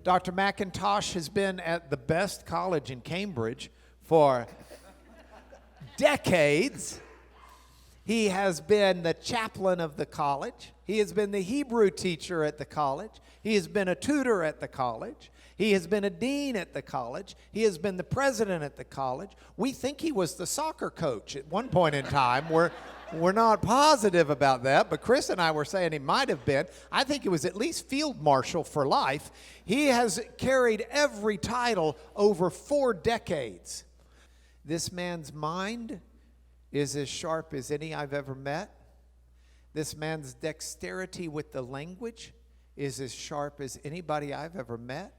Dr. Macintosh has been at the best college in Cambridge for decades. He has been the chaplain of the college. He has been the Hebrew teacher at the college. He has been a tutor at the college. He has been a dean at the college. He has been the president at the college. We think he was the soccer coach at one point in time. We're not positive about that, but Chris and I were saying he might have been. I think he was at least field marshal for life. He has carried every title over 4 decades. This man's mind is as sharp as any I've ever met. This man's dexterity with the language is as sharp as anybody I've ever met.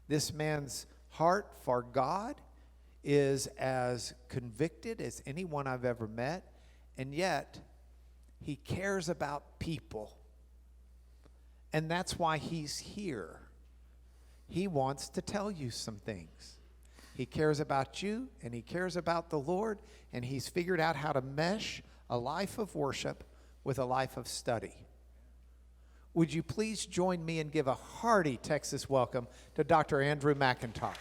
This man's heart for God is as convicted as anyone I've ever met. And yet, he cares about people. And that's why he's here. He wants to tell you some things. He cares about you, and he cares about the Lord, and he's figured out how to mesh a life of worship with a life of study. Would you please join me and give a hearty Texas welcome to Dr. Andrew Macintosh.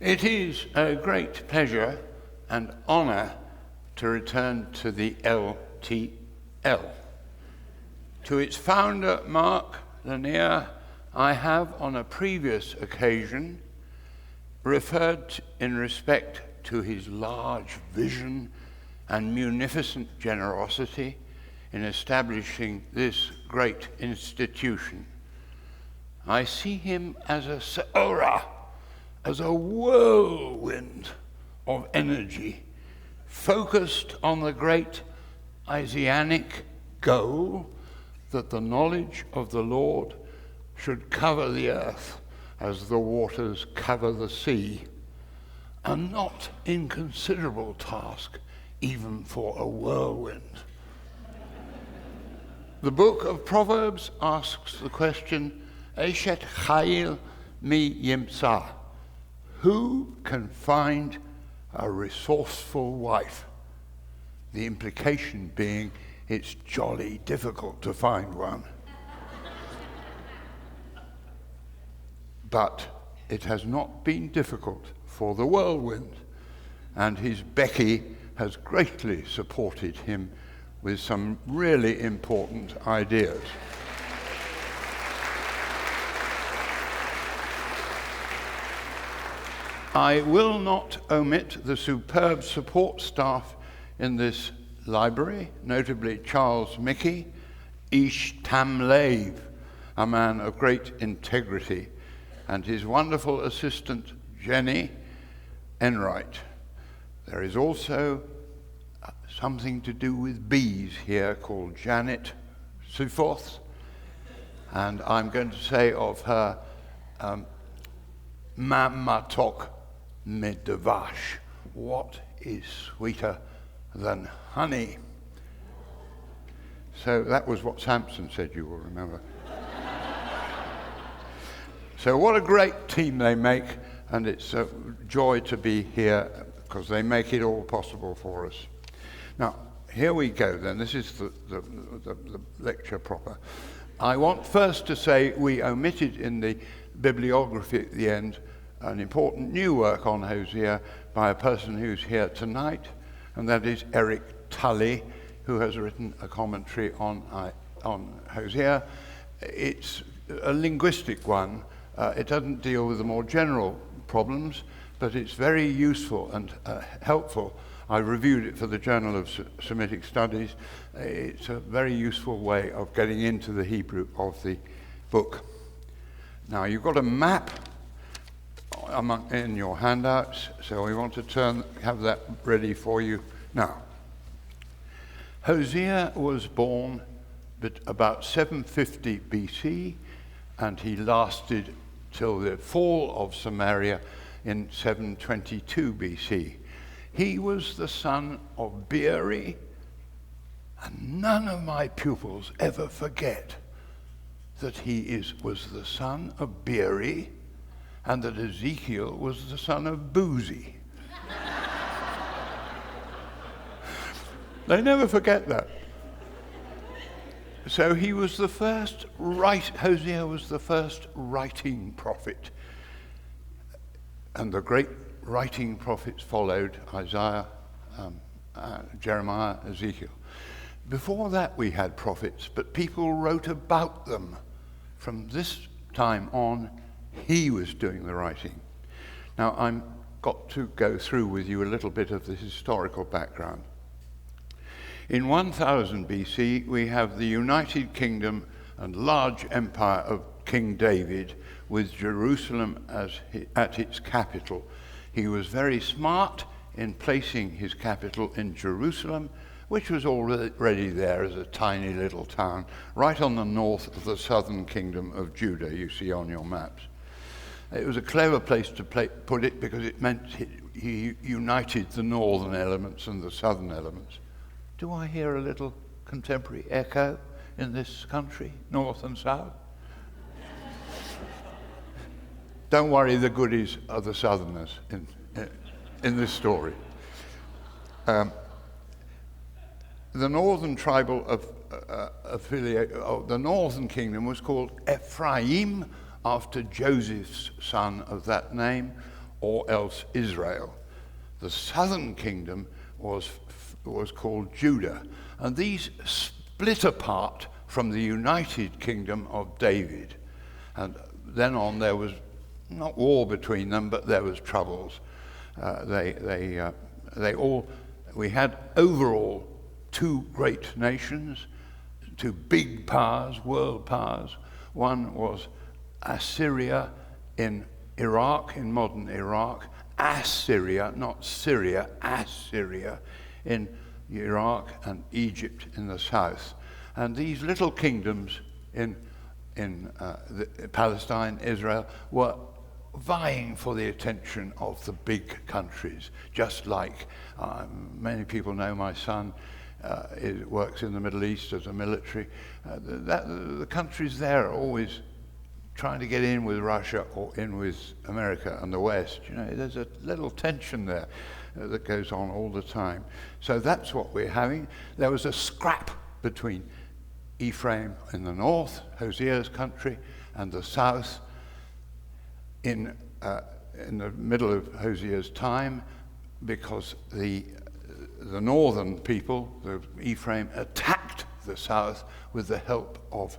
It is a great pleasure and honor to return to the LTL. To its founder, Mark Lanier, I have on a previous occasion referred in respect to his large vision and munificent generosity in establishing this great institution. I see him as a seorah, as a whirlwind of energy, focused on the great Isaianic goal that the knowledge of the Lord should cover the earth as the waters cover the sea, a not inconsiderable task even for a whirlwind. The book of Proverbs asks the question, Eshet Chayil mi yimsa, who can find a resourceful wife? The implication being it's jolly difficult to find one. But it has not been difficult for the whirlwind, and his Becky has greatly supported him with some really important ideas. I will not omit the superb support staff in this library, notably Charles Mickey, Ish Tamlev, a man of great integrity, and his wonderful assistant, Jenny Enright. There is also something to do with bees here called Janet Suforth, and I'm going to say of her, Mamatok Medavash, what is sweeter than honey? So that was what Samson said, you will remember. So what a great team they make, and it's a joy to be here because they make it all possible for us. Now, here we go then. This is the lecture proper. I want first to say we omitted in the bibliography at the end an important new work on Hosea by a person who's here tonight, and that is Eric Tully, who has written a commentary on Hosea. It's a linguistic one. It doesn't deal with the more general problems, but it's very useful and helpful. I reviewed it for the Journal of Semitic Studies. It's a very useful way of getting into the Hebrew of the book. Now, you've got a map in your handouts, so we want to have that ready for you now. Hosea was born about 750 BC, and he lasted till the fall of Samaria in 722 BC. He was the son of Beeri, and none of my pupils ever forget that he was the son of Beeri, and that Ezekiel was the son of Boozy. They never forget that. So he was the first Hosea was the first writing prophet. And the great writing prophets followed: Isaiah, Jeremiah, Ezekiel. Before that we had prophets, but people wrote about them. From this time on, he was doing the writing. Now I'm got to go through with you a little bit of the historical background. In 1000 BC, we have the United Kingdom and large empire of King David, with Jerusalem at its capital. He was very smart in placing his capital in Jerusalem, which was already there as a tiny little town, right on the north of the southern kingdom of Judah, you see on your maps. It was a clever place to put it because it meant he united the northern elements and the southern elements. Do I hear a little contemporary echo in this country, north and south? Don't worry, the goodies are the southerners in this story. The northern tribal the northern kingdom was called Ephraim, after Joseph's son of that name, or else Israel. The southern kingdom was called Judah, and these split apart from the united kingdom of David. And then on there was not war between them, but there was troubles. We had overall two great nations, two big powers, world powers. One was Assyria in Iraq, in modern Iraq. Assyria, not Syria, Assyria in Iraq, and Egypt in the south. And these little kingdoms in Palestine, Israel, were vying for the attention of the big countries, just like many people know my son works in the Middle East as a military. The countries there are always trying to get in with Russia or in with America and the West. You know, there's a little tension there that goes on all the time. So that's what we're having. There was a scrap between Ephraim in the north, Hosea's country, and the south in the middle of Hosea's time, because the northern people, the Ephraim, attacked the south with the help of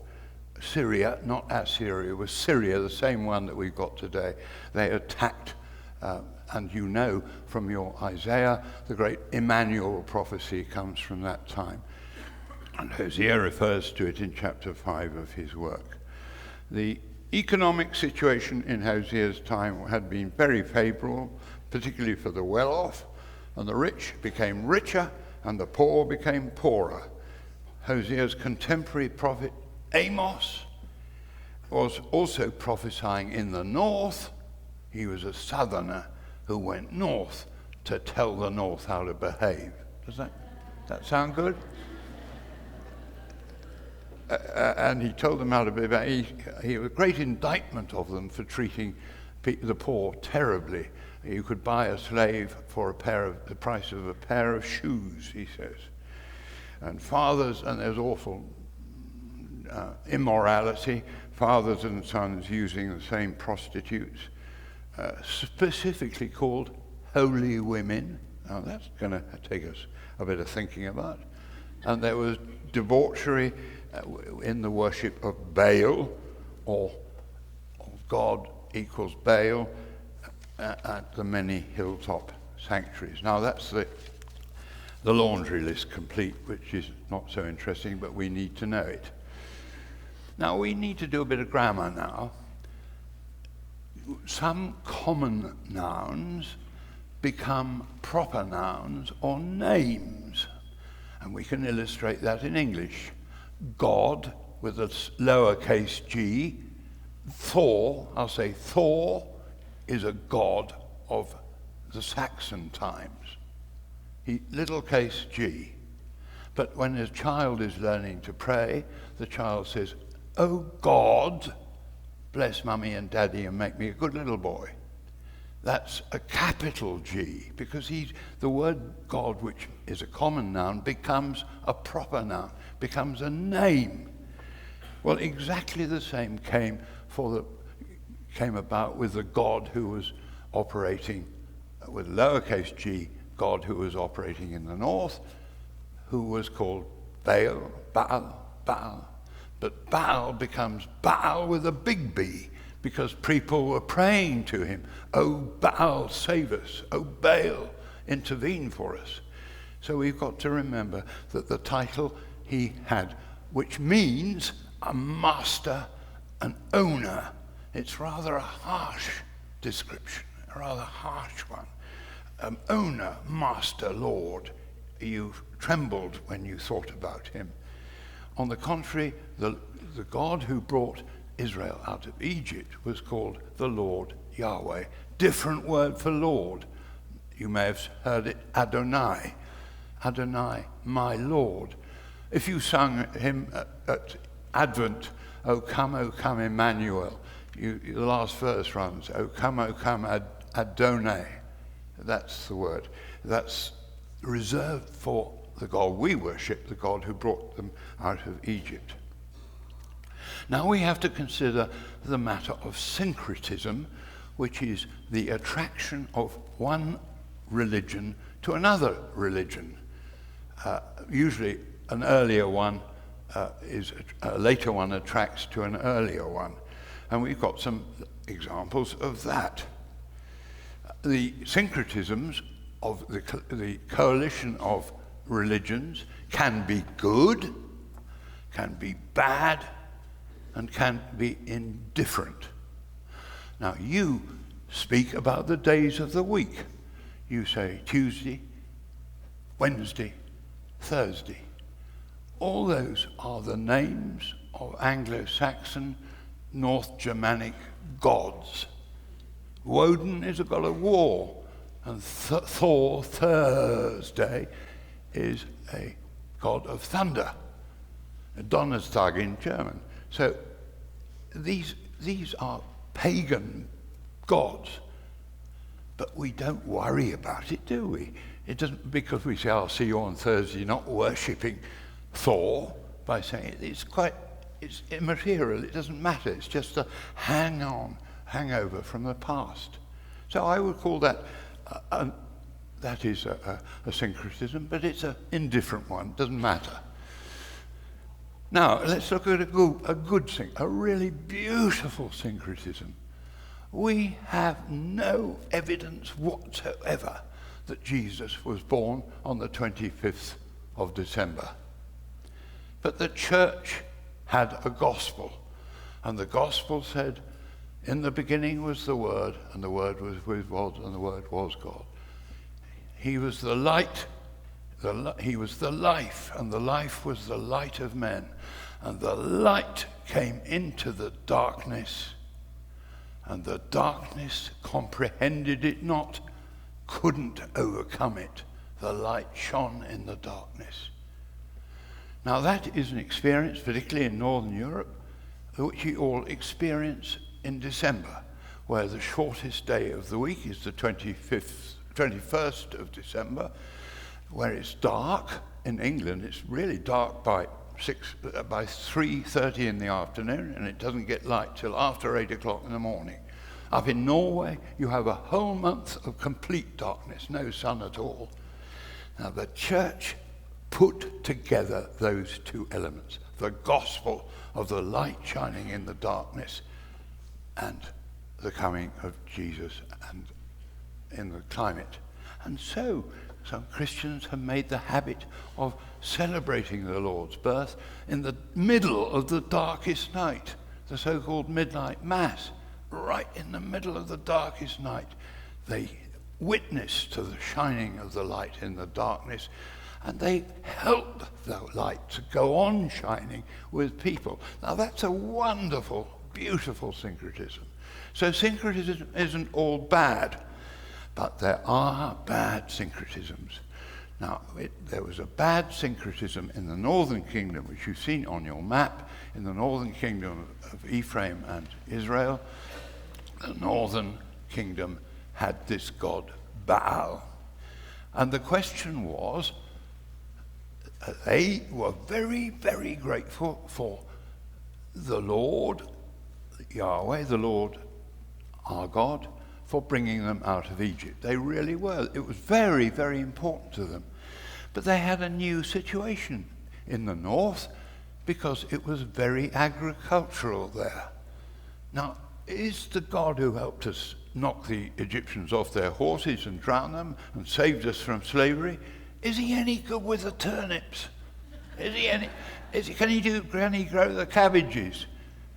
Syria, not Assyria, it was Syria, the same one that we've got today. They attacked, and you know from your Isaiah, the great Emmanuel prophecy comes from that time. And Hosea refers to it in chapter 5 of his work. The economic situation in Hosea's time had been very favorable, particularly for the well-off, and the rich became richer and the poor became poorer. Hosea's contemporary prophet Amos was also prophesying in the north. He was a southerner who went north to tell the north how to behave. Does that sound good? And he told them how to behave. He was a great indictment of them for treating the poor terribly. You could buy a slave for the price of a pair of shoes, he says. And fathers, and there's awful immorality, fathers and sons using the same prostitutes, specifically called holy women. Now that's going to take us a bit of thinking about. And there was debauchery in the worship of Baal, or God equals Baal, at the many hilltop sanctuaries. Now that's the laundry list complete, which is not so interesting, but we need to know it. Now we need to do a bit of grammar now. Some common nouns become proper nouns or names, and we can illustrate that in English. God with a lowercase g. Thor, I'll say Thor is a god of the Saxon times. Little case g. But when a child is learning to pray, the child says, "Oh God, bless mummy and daddy and make me a good little boy." That's a capital G, because the word God, which is a common noun, becomes a proper noun, becomes a name. Well, exactly the same came about with the God who was operating with lowercase g, God who was operating in the north, who was called Baal. But Baal becomes Baal with a big B, because people were praying to him. Oh, Baal, save us. Oh, Baal, intervene for us. So we've got to remember that the title he had, which means a master, an owner. It's rather a harsh description, a rather harsh one. Owner, master, lord. You trembled when you thought about him. On the contrary, the God who brought Israel out of Egypt was called the Lord Yahweh. Different word for Lord. You may have heard it, Adonai. Adonai, my Lord. If you sung him at Advent, O come, Emmanuel, the last verse runs, O come, Adonai. That's the word. That's reserved for the God we worship, the God who brought them out of Egypt. Now we have to consider the matter of syncretism, which is the attraction of one religion to another religion. Usually an earlier one a later one attracts to an earlier one. And we've got some examples of that. The syncretisms of the coalition of religions can be good, can be bad, and can be indifferent. Now, you speak about the days of the week. You say Tuesday, Wednesday, Thursday. All those are the names of Anglo-Saxon, North Germanic gods. Woden is a god of war, and Thor, Thursday, is a god of thunder. Donnerstag in German. So these are pagan gods, but we don't worry about it, do we? It doesn't, because we say, I'll see you on Thursday, not worshipping Thor by saying it's immaterial, it doesn't matter, it's just a hangover from the past. So I would call that that is a syncretism, but it's an indifferent one, doesn't matter. Now, let's look at a really beautiful syncretism. We have no evidence whatsoever that Jesus was born on the 25th of December. But the church had a gospel, and the gospel said, in the beginning was the Word, and the Word was with God, and the Word was God. He was the light, he was the life, and the life was the light of men. And the light came into the darkness, and the darkness comprehended it not, couldn't overcome it. The light shone in the darkness. Now that is an experience, particularly in Northern Europe, which you all experience in December, where the shortest day of the week is the 21st of December, where it's dark. In England, it's really dark by 3:30 in the afternoon, and it doesn't get light till after 8 o'clock in the morning. Up in Norway, you have a whole month of complete darkness, no sun at all. Now, the church put together those two elements, the gospel of the light shining in the darkness and the coming of Jesus and in the climate. And so some Christians have made the habit of celebrating the Lord's birth in the middle of the darkest night, the so-called midnight mass. Right in the middle of the darkest night, they witness to the shining of the light in the darkness, and they help the light to go on shining with people. Now that's a wonderful, beautiful syncretism. So syncretism isn't all bad, but there are bad syncretisms. Now, there was a bad syncretism in the northern kingdom, which you've seen on your map, in the northern kingdom of Ephraim and Israel. The northern kingdom had this god Baal. And the question was, they were very, very grateful for the Lord, Yahweh, the Lord our God, for bringing them out of Egypt. They really were. It was very, very important to them. But they had a new situation in the north because it was very agricultural there. Now, is the God who helped us knock the Egyptians off their horses and drown them and saved us from slavery, is he any good with the turnips? Can he grow the cabbages?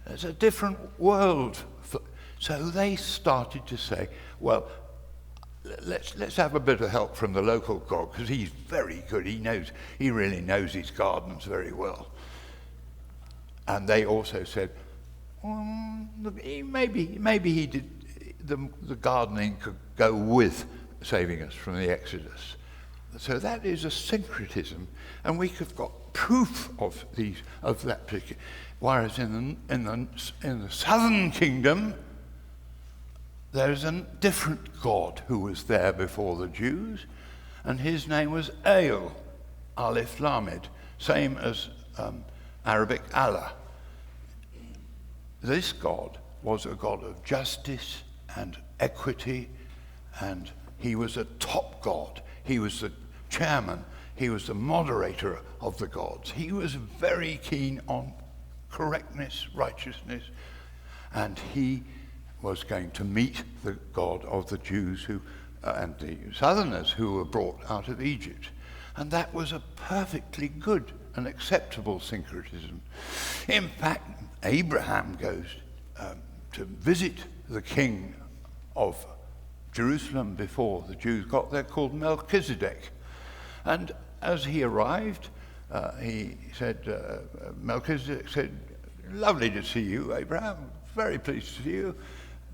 It's a different world. So they started to say, well, let's have a bit of help from the local God, because he's very good. He really knows his gardens very well. And they also said, maybe he did. The gardening could go with saving us from the Exodus. So that is a syncretism, and we have got proof of that particular. Whereas in the southern kingdom, there's a different God who was there before the Jews, and his name was El, Aleph Lamed, same as Arabic Allah. This God was a God of justice and equity, and he was a top God. He was the chairman. He was the moderator of the gods. He was very keen on correctness, righteousness, and he was going to meet the God of the Jews and the southerners who were brought out of Egypt. And that was a perfectly good and acceptable syncretism. In fact, Abraham goes to visit the king of Jerusalem before the Jews got there, called Melchizedek. And as he arrived, he said, Melchizedek said, "Lovely to see you, Abraham. Very pleased to see you.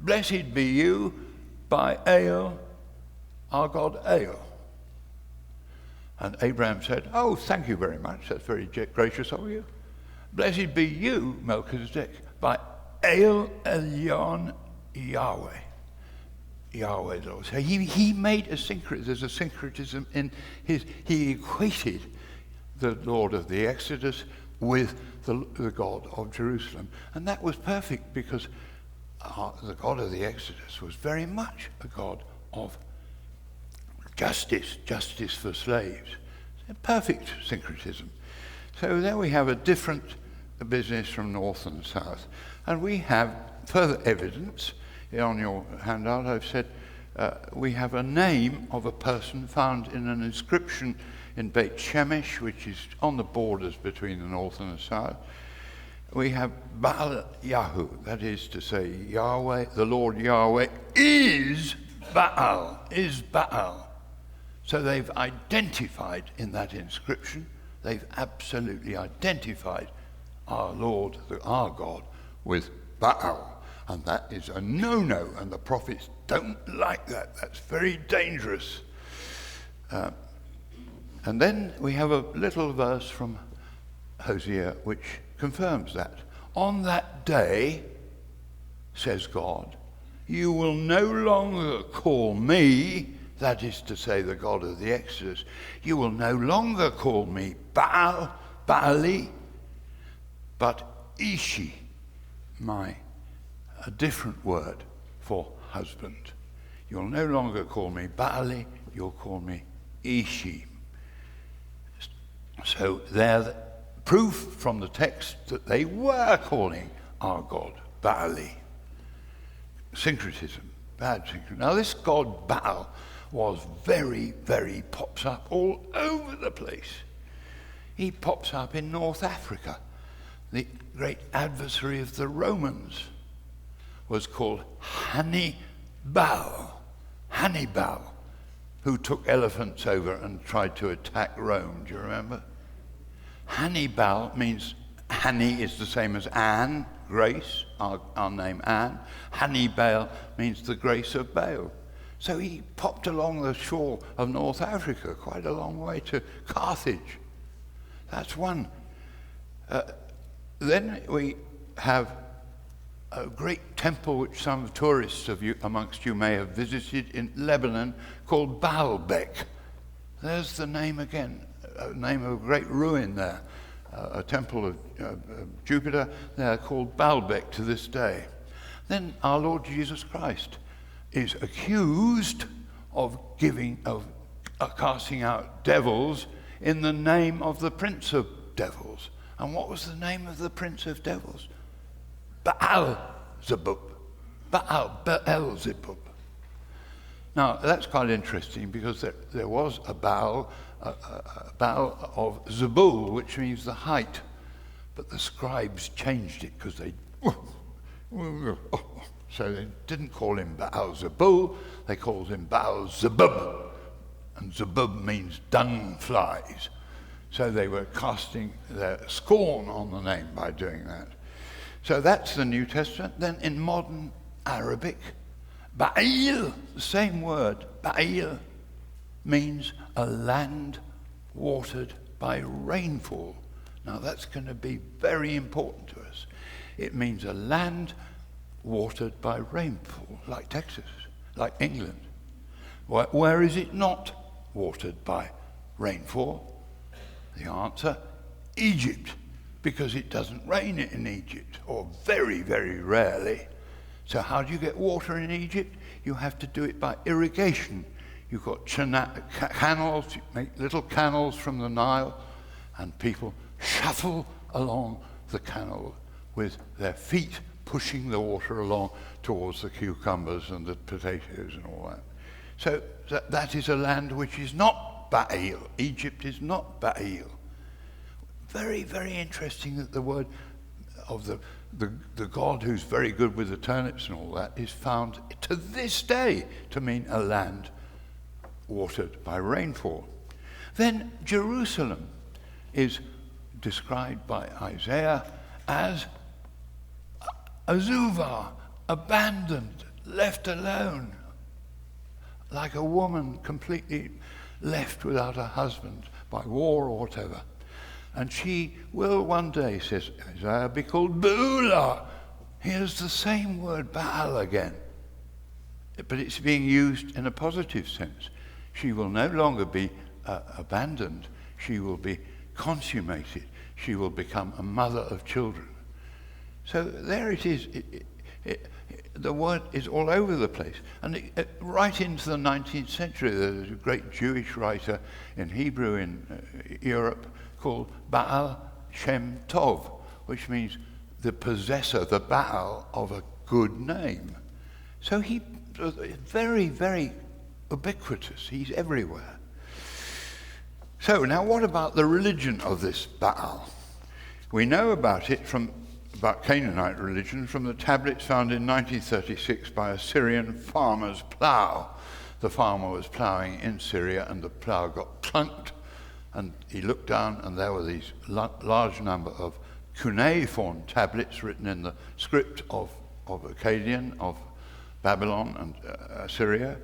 Blessed be you by El, our God El." And Abraham said, "Oh, thank you very much. That's very gracious of you. Blessed be you, Melchizedek, by El Elyon Yahweh." Yahweh, Lord. So he made a syncretism. There's a syncretism in he equated the Lord of the Exodus with the God of Jerusalem. And that was perfect, because the God of the Exodus was very much a God of justice for slaves. A perfect syncretism. So there we have a different business from north and south. And we have further evidence. On your handout, I've said we have a name of a person found in an inscription in Beit Shemesh, which is on the borders between the north and the south. We have Baal Yahu, that is to say, Yahweh, the Lord Yahweh is Baal. So they've identified in that inscription, they've absolutely identified our Lord, our God, with Baal. And that is a no-no, and the prophets don't like that. That's very dangerous. And then we have a little verse from Hosea which confirms that. On that day, says God, you will no longer call me, that is to say the God of the Exodus, you will no longer call me Baal, Baali, but Ishi, a different word for husband. You'll no longer call me Baali, you'll call me Ishi. So there's proof from the text that they were calling our God Baali. Syncretism, bad syncretism. Now this god Baal was very, very, pops up all over the place. He pops up in North Africa. The great adversary of the Romans was called Hannibal, who took elephants over and tried to attack Rome. Do you remember? Hannibal means, Hanni is the same as Anne, grace, our name Anne. Hannibal means the grace of Baal. So he popped along the shore of North Africa, quite a long way to Carthage. That's one. Then we have a great temple which some tourists amongst you may have visited in Lebanon called Baalbek. There's the name again, a name of a great ruin there, a temple of Jupiter there called Baalbek to this day. Then our Lord Jesus Christ is accused of casting out devils in the name of the Prince of Devils. And what was the name of the Prince of Devils? Beelzebub. Beelzebub. Now, that's quite interesting because there was a Baal of Zebul, which means the height. But the scribes changed it because so they didn't call him Beelzebul, they called him Beelzebub. And Zebub means dung flies. So they were casting their scorn on the name by doing that. So that's the New Testament. Then in modern Arabic, Baal, the same word, Baal, means a land watered by rainfall. Now that's going to be very important to us. It means a land watered by rainfall, like Texas, like England. Where is it not watered by rainfall? The answer, Egypt, because it doesn't rain in Egypt, or very, very rarely. So how do you get water in Egypt? You have to do it by irrigation. You've got canals, you make little canals from the Nile, and people shuffle along the canal with their feet pushing the water along towards the cucumbers and the potatoes and all that. So that is a land which is not Baal. Egypt is not Baal. Very, very interesting that the word of the God who's very good with the turnips and all that is found to this day to mean a land watered by rainfall. Then Jerusalem is described by Isaiah as Azuvah, abandoned, left alone, like a woman completely left without a husband by war or whatever. And she will one day, says Isaiah, be called Beulah. Here's the same word, Baal, again. But it's being used in a positive sense. She will no longer be abandoned. She will be consummated. She will become a mother of children. So there it is. The word is all over the place. And right into the 19th century, there's a great Jewish writer in Hebrew in Europe called Baal Shem Tov, which means the possessor, the Baal of a good name. So he was very, very ubiquitous. He's everywhere. So now what about the religion of this Baal? We know about it about Canaanite religion from the tablets found in 1936 by a Syrian farmer's plough. The farmer was ploughing in Syria and the plough got clunked, and he looked down and there were these large number of cuneiform tablets written in the script of Akkadian, of Babylon and Assyria.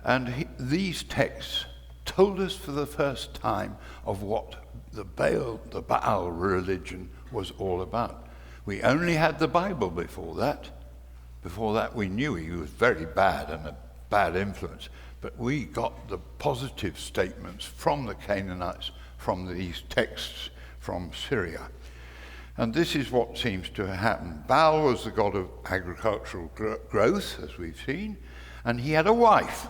And these texts told us for the first time of what the Baal religion was all about. We only had the Bible before that. Before that we knew he was very bad and a bad influence. But we got the positive statements from the Canaanites, from these texts from Syria. And this is what seems to have happened. Baal was the god of agricultural growth, as we've seen, and he had a wife.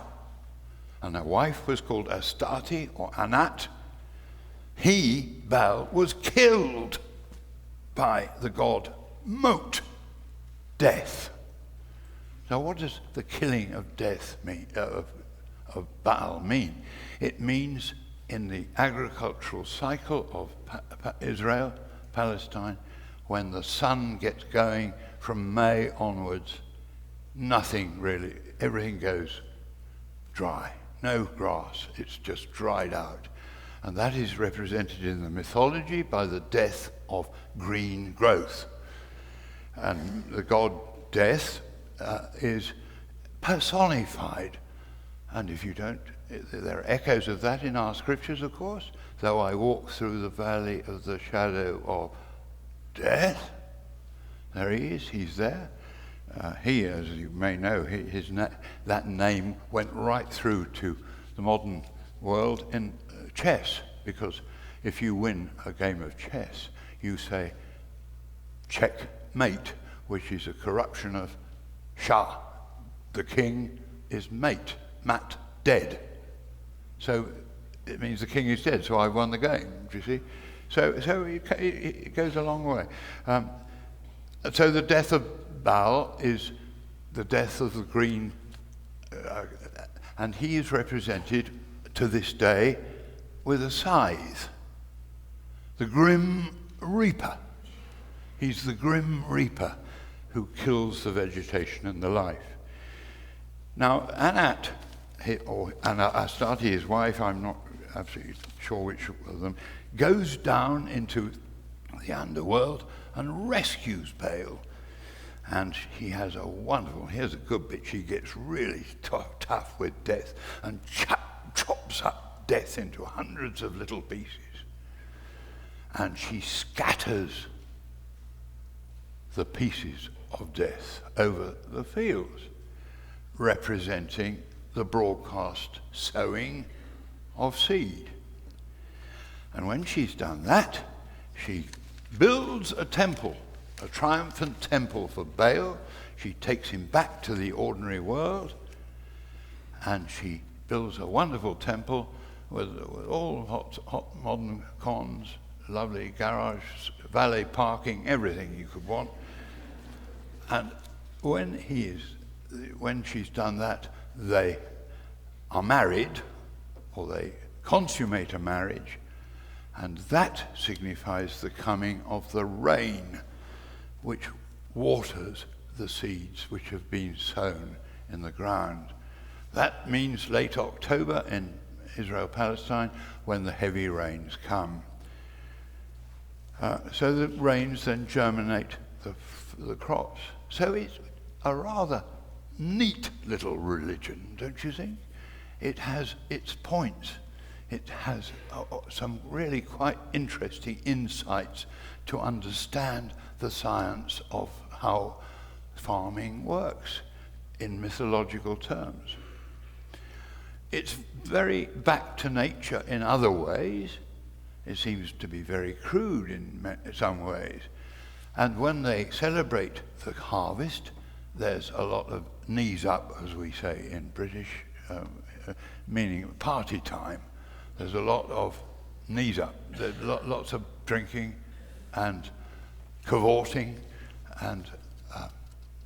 And her wife was called Astarte or Anat. He, Baal, was killed by the god Mot, death. Now what does the killing of death mean, of Baal mean? It means in the agricultural cycle of Israel, Palestine, when the sun gets going from May onwards, nothing really, everything goes dry. No grass, it's just dried out. And that is represented in the mythology by the death of green growth. And the god Death is personified. And if you don't, there are echoes of that in our scriptures, of course. Though I walk through the valley of the shadow of death, there he is, he's there. He, as you may know, that name went right through to the modern world in chess, because if you win a game of chess, you say checkmate, which is a corruption of Shah. The king is mat, dead. So it means the king is dead, so I won the game, do you see? So it goes a long way. So the death of Baal is the death of the green, and he is represented to this day with a scythe. The grim reaper. He's the grim reaper who kills the vegetation and the life. Now, Astarte, his wife, I'm not absolutely sure which of them, goes down into the underworld and rescues Baal. And he has a wonderful, here's a good bit, she gets really tough with death and chops up death into hundreds of little pieces. And she scatters the pieces of death over the fields, representing the broadcast sowing of seed. And when she's done that, she builds a temple, a triumphant temple for Baal. She takes him back to the ordinary world, and she builds a wonderful temple with all hot modern cons, lovely garage, valet parking, everything you could want. And when she's done that, they are married, or they consummate a marriage, and that signifies the coming of the rain, which waters the seeds which have been sown in the ground. That means late October in Israel-Palestine, when the heavy rains come. So the rains then germinate the crops. So it's a rather neat little religion, don't you think? It has its points. It has some really quite interesting insights to understand the science of how farming works in mythological terms. It's very back to nature in other ways. It seems to be very crude in some ways. And when they celebrate the harvest, there's a lot of knees up, as we say in British, meaning party time. There's a lot of knees up. There's lots of drinking and cavorting, and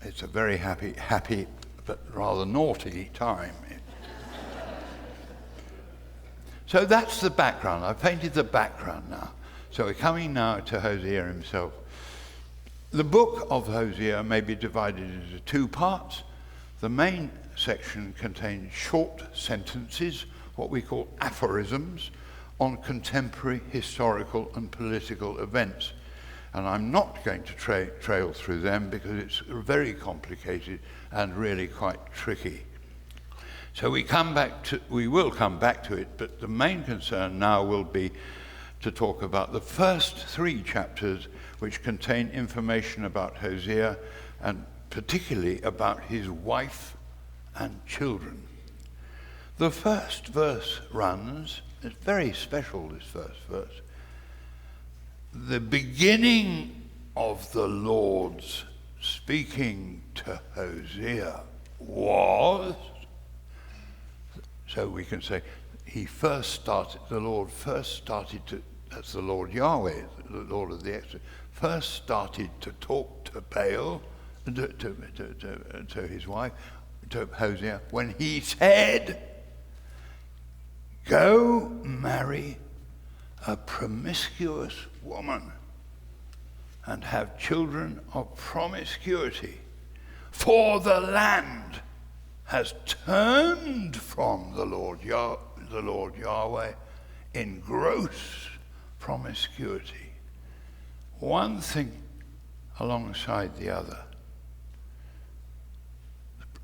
it's a very happy, but rather naughty time. So that's the background. I've painted the background now. So we're coming now to Hosea himself. The book of Hosea may be divided into two parts. The main section contains short sentences, what we call aphorisms, on contemporary historical and political events. And I'm not going to trail through them because it's very complicated and really quite tricky. So we will come back to it, but the main concern now will be to talk about the first 3 chapters, which contain information about Hosea and particularly about his wife and children. The first verse runs, it's very special, this first verse. The beginning of the Lord's speaking to Hosea was, so we can say, the Lord first started to, that's the Lord Yahweh, the Lord of the Exodus, first started to talk to Baal, to his wife, to Hosea, when he said, go marry a promiscuous woman and have children of promiscuity, for the land has turned from the Lord Yahweh in gross promiscuity. One thing alongside the other.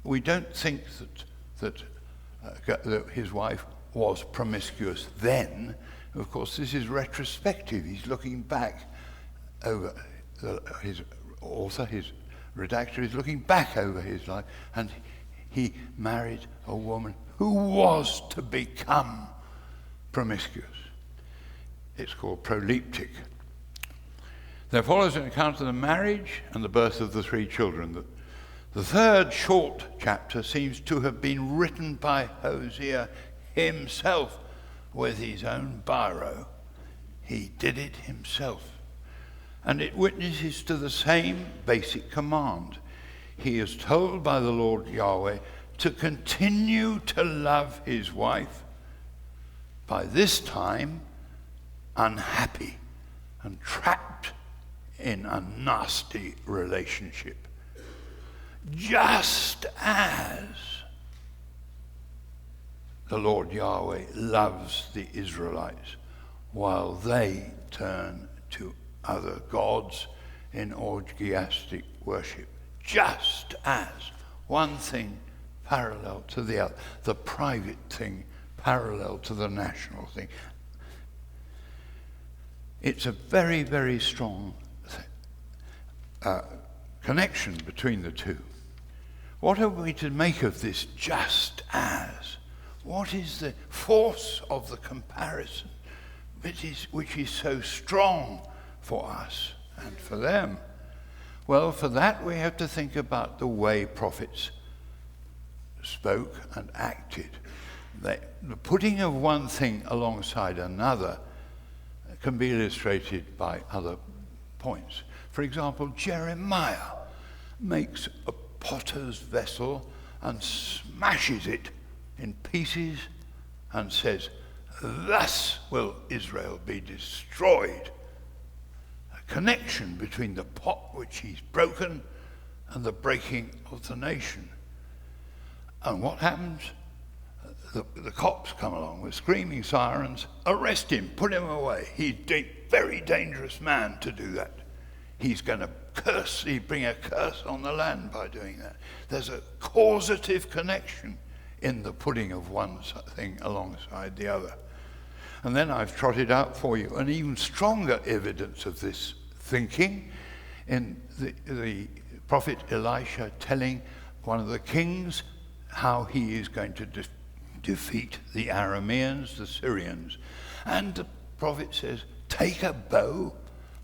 We don't think that his wife was promiscuous then. Of course, this is retrospective. He's looking back over his redactor is looking back over his life, and he married a woman who was to become promiscuous. It's called proleptic. There follows an account of the marriage and the birth of the 3 children. The third short chapter seems to have been written by Hosea himself with his own biro. He did it himself. And it witnesses to the same basic command. He is told by the Lord Yahweh to continue to love his wife, by this time unhappy and trapped in a nasty relationship. Just as the Lord Yahweh loves the Israelites while they turn to other gods in orgiastic worship. Just as one thing parallel to the other, the private thing parallel to the national thing. It's a very, very strong connection between the two. What are we to make of this just as? What is the force of the comparison which is so strong for us and for them? Well, for that we have to think about the way prophets spoke and acted. The putting of one thing alongside another can be illustrated by other points. For example, Jeremiah makes a potter's vessel and smashes it in pieces and says, "Thus will Israel be destroyed." A connection between the pot which he's broken and the breaking of the nation. And what happens? The cops come along with screaming sirens, arrest him, put him away. He's a very dangerous man to do that. He's going to bring a curse on the land by doing that. There's a causative connection in the putting of one thing alongside the other. And then I've trotted out for you an even stronger evidence of this thinking in the prophet Elisha telling one of the kings how he is going to defeat the Arameans, the Syrians. And the prophet says, take a bow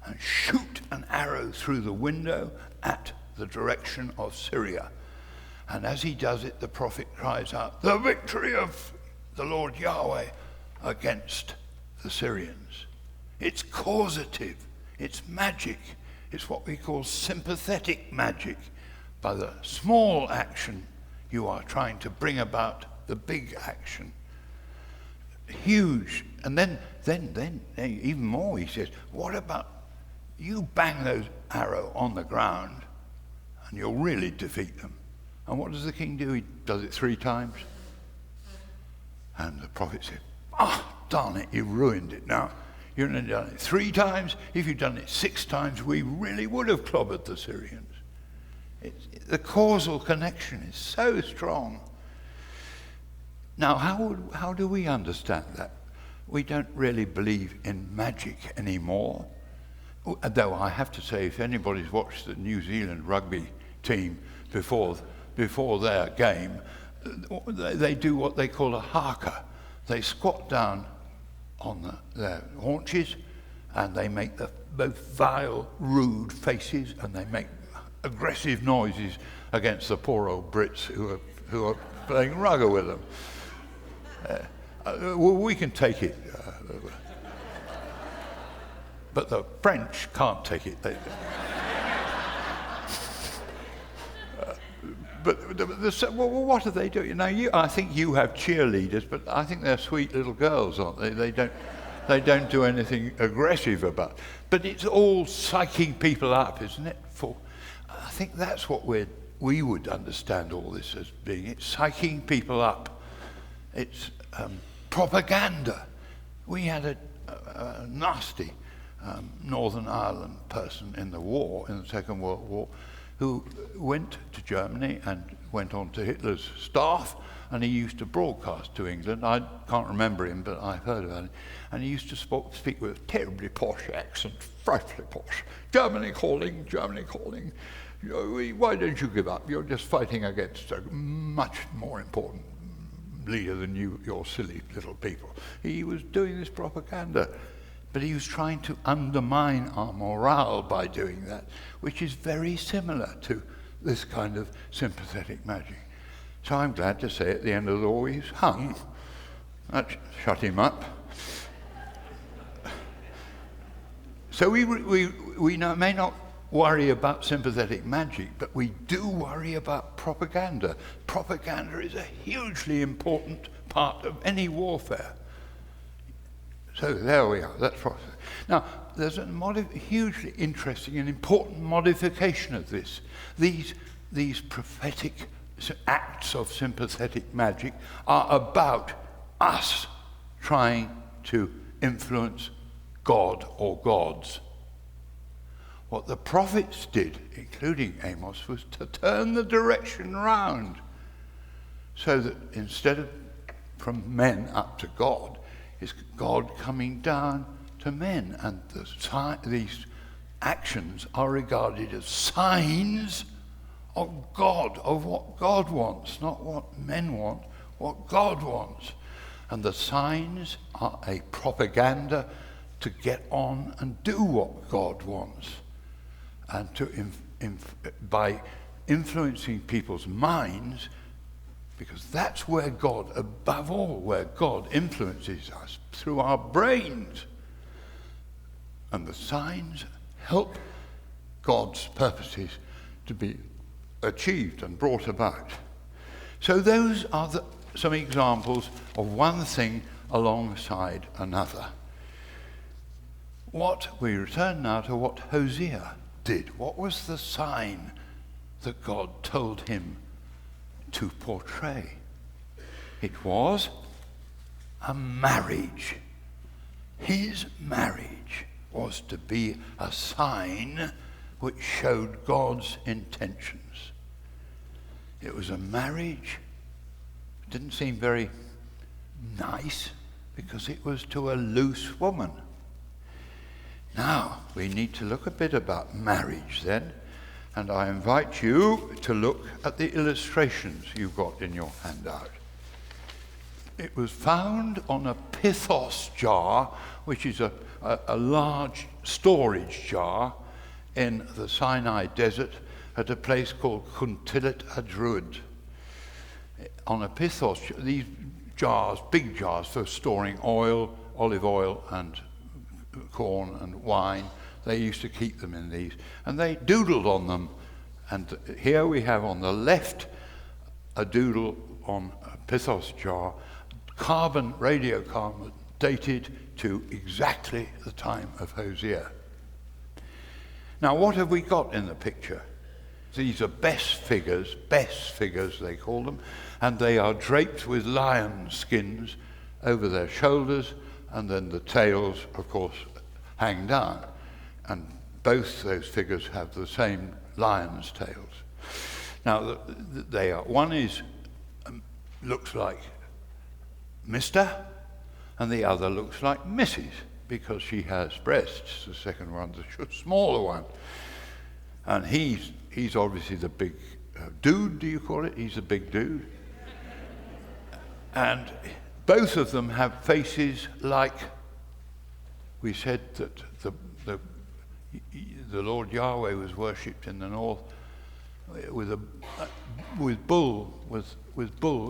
and shoot an arrow through the window at the direction of Syria. And as he does it, the prophet cries out, the victory of the Lord Yahweh against the Syrians. It's causative, it's magic, it's what we call sympathetic magic. By the small action, you are trying to bring about the big action. Huge. And then even more, he says, what about you bang those arrow on the ground and you'll really defeat them. And what does the king do? He does it 3 times. And the prophet said, darn it, you've ruined it now. You've only done it 3 times. If you'd done it 6 times, we really would have clobbered the Syrians. The causal connection is so strong. Now, how do we understand that? We don't really believe in magic anymore. Though I have to say, if anybody's watched the New Zealand rugby team before their game, they do what they call a haka. They squat down on their haunches and they make the most vile, rude faces, and they make aggressive noises against the poor old Brits who are playing rugby with them. We can take it, but the French can't take it. But what do they do? Now, I think you have cheerleaders, but I think they're sweet little girls, aren't they? They don't do anything aggressive about. But it's all psyching people up, isn't it? I think that's what we would understand all this as being. It's psyching people up. It's propaganda. We had a nasty Northern Ireland person in the Second World War, who went to Germany and went on to Hitler's staff, and he used to broadcast to England. I can't remember him, but I've heard about him. And he used to speak with a terribly posh accent, frightfully posh. Germany calling, Why don't you give up? You're just fighting against a much more important leader than you, your silly little people. He was doing this propaganda, but he was trying to undermine our morale by doing that, which is very similar to this kind of sympathetic magic. So I'm glad to say at the end of the war he's hung. That shut him up. So we may not worry about sympathetic magic, but we do worry about propaganda. Propaganda is a hugely important part of any warfare. So there we are. That's what. Now, there's a hugely interesting and important modification of this. These prophetic acts of sympathetic magic are about us trying to influence God or gods. What the prophets did, including Amos, was to turn the direction round, so that instead of from men up to God, is God coming down to men, and these actions are regarded as signs of God, of what God wants, not what men want, what God wants. And the signs are a propaganda to get on and do what God wants, and to by influencing people's minds, because that's where God, above all, where God influences us, through our brains. And the signs help God's purposes to be achieved and brought about. So those are some examples of one thing alongside another. We return now to what Hosea did. What was the sign that God told him to portray? It was a marriage. His marriage was to be a sign which showed God's intentions. It was a marriage. It didn't seem very nice because it was to a loose woman. Now, we need to look a bit about marriage then, and I invite you to look at the illustrations you've got in your handout. It was found on a pithos jar, which is a large storage jar in the Sinai desert at a place called Quntillat-Ajrud. On a pithos, these jars, big jars for storing oil, olive oil and corn and wine, they used to keep them in these, and they doodled on them. And here we have on the left a doodle on a pithos jar, radiocarbon, dated to exactly the time of Hosea. Now, what have we got in the picture? These are best figures they call them, and they are draped with lion skins over their shoulders, and then the tails, of course, hang down. And both those figures have the same lion's tails. Now, one looks like Mr., and the other looks like Mrs., because she has breasts. The second one's a smaller one. And he's obviously the big dude, do you call it? He's a big dude. And both of them have faces like we said that the Lord Yahweh was worshipped in the north with bull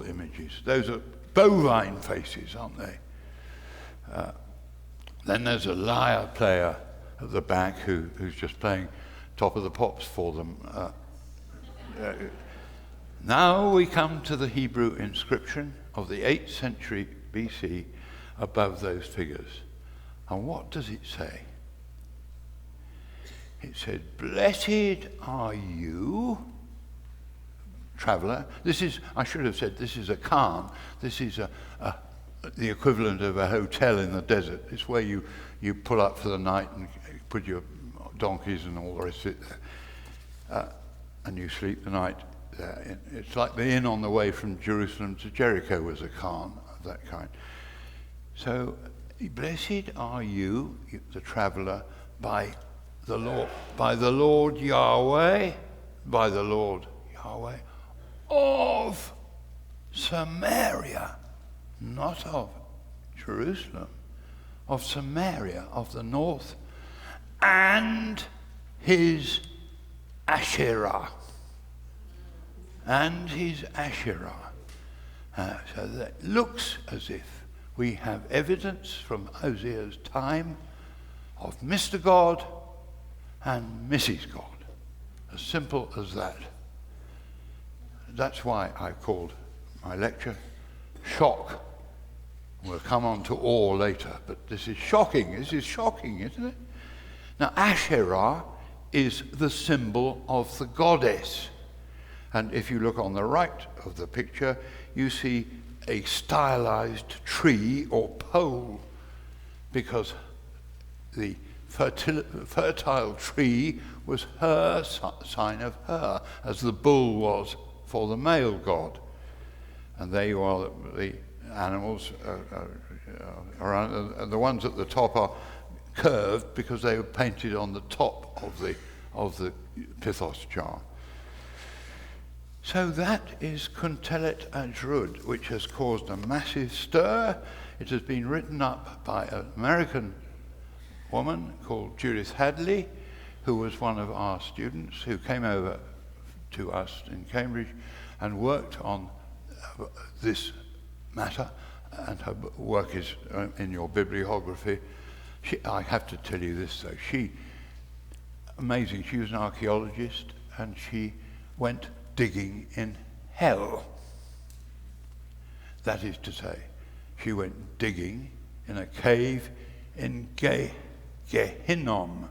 images. Those are bovine faces, aren't they? Then there's a lyre player at the back who's just playing Top of the Pops for them. Now we come to the Hebrew inscription of the 8th century BC above those figures. And what does it say? It said, "Blessed are you, traveller." I should have said, this is a khan. This is the equivalent of a hotel in the desert. It's where you pull up for the night and put your donkeys and all the rest of it there. And you sleep the night there. It's like the inn on the way from Jerusalem to Jericho was a khan of that kind. So, blessed are you, the traveller, by the Lord Yahweh, by the Lord Yahweh of Samaria, not of Jerusalem, of Samaria, of the north, and his Asherah. And his Asherah. So that looks as if we have evidence from Hosea's time of Mr. God and Mrs. God. As simple as that. That's why I called my lecture Shock. We'll come on to awe later, but this is shocking. This is shocking, isn't it? Now, Asherah is the symbol of the goddess. And if you look on the right of the picture, you see a stylized tree or pole, because the fertile tree was her sign of her, as the bull was for the male god. And there you are, the animals around, the ones at the top are curved because they were painted on the top of the pithos jar. So that is Quntillat-Ajrud, which has caused a massive stir. It has been written up by an American woman called Judith Hadley, who was one of our students who came over to us in Cambridge and worked on this matter, and her work is in your bibliography. I have to tell you this though, amazing, she was an archaeologist, and she went digging in hell. That is to say, she went digging in a cave in Gehinnom,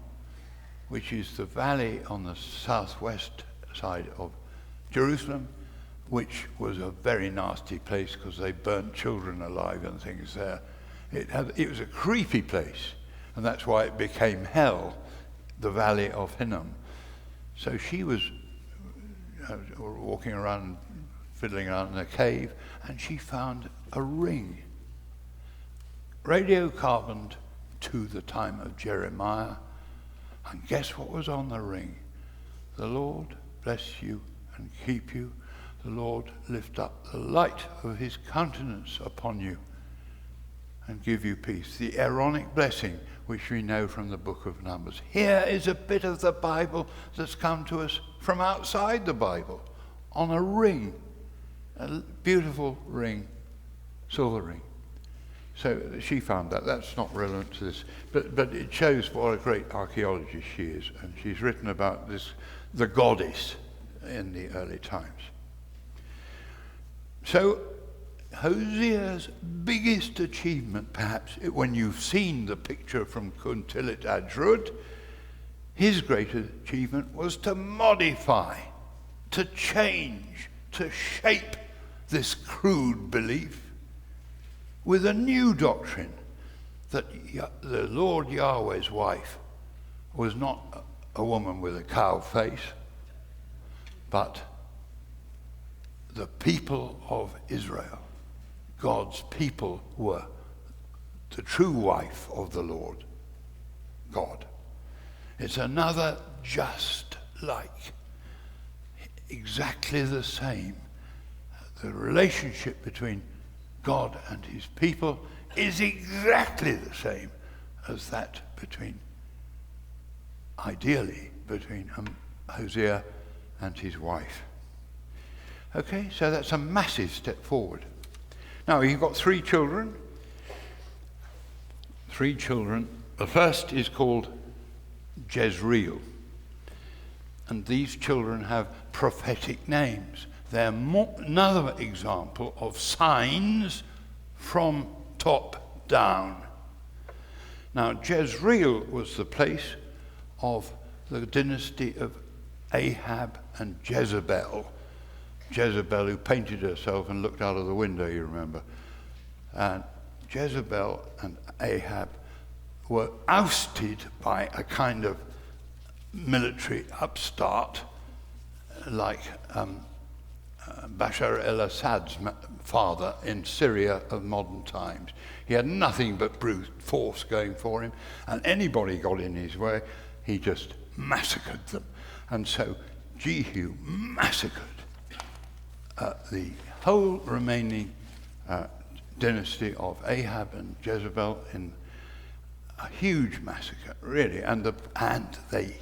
which is the valley on the southwest side of Jerusalem, which was a very nasty place because they burnt children alive and things there. It was a creepy place, and that's why it became hell, the valley of Hinnom. So she was walking around, fiddling around in a cave, and she found a ring, radiocarboned to the time of Jeremiah. And guess what was on the ring? The Lord bless you and keep you. The Lord lift up the light of his countenance upon you and give you peace. The Aaronic blessing, which we know from the book of Numbers. Here is a bit of the Bible that's come to us from outside the Bible on a ring, a beautiful ring, silver ring. So she found that. That's not relevant to this, but it shows what a great archaeologist she is, and she's written about this, the goddess, in the early times. So Hosea's biggest achievement, perhaps, when you've seen the picture from Quntillat-Ajrud, his great achievement was to modify, to change, to shape this crude belief with a new doctrine that the Lord Yahweh's wife was not a woman with a cow face, but the people of Israel, God's people, were the true wife of the Lord God. It's another just like, exactly the same. The relationship between God and his people is exactly the same as that ideally between Hosea and his wife. Okay, so that's a massive step forward. Now, you've got three children. The first is called Jezreel. And these children have prophetic names. They're another example of signs from top down. Now, Jezreel was the place of the dynasty of Ahab and Jezebel. Jezebel, who painted herself and looked out of the window, you remember. And Jezebel and Ahab were ousted by a kind of military upstart like Bashar al-Assad's father in Syria of modern times. He had nothing but brute force going for him, and anybody got in his way, he just massacred them. And so Jehu massacred the whole remaining dynasty of Ahab and Jezebel in a huge massacre, really, and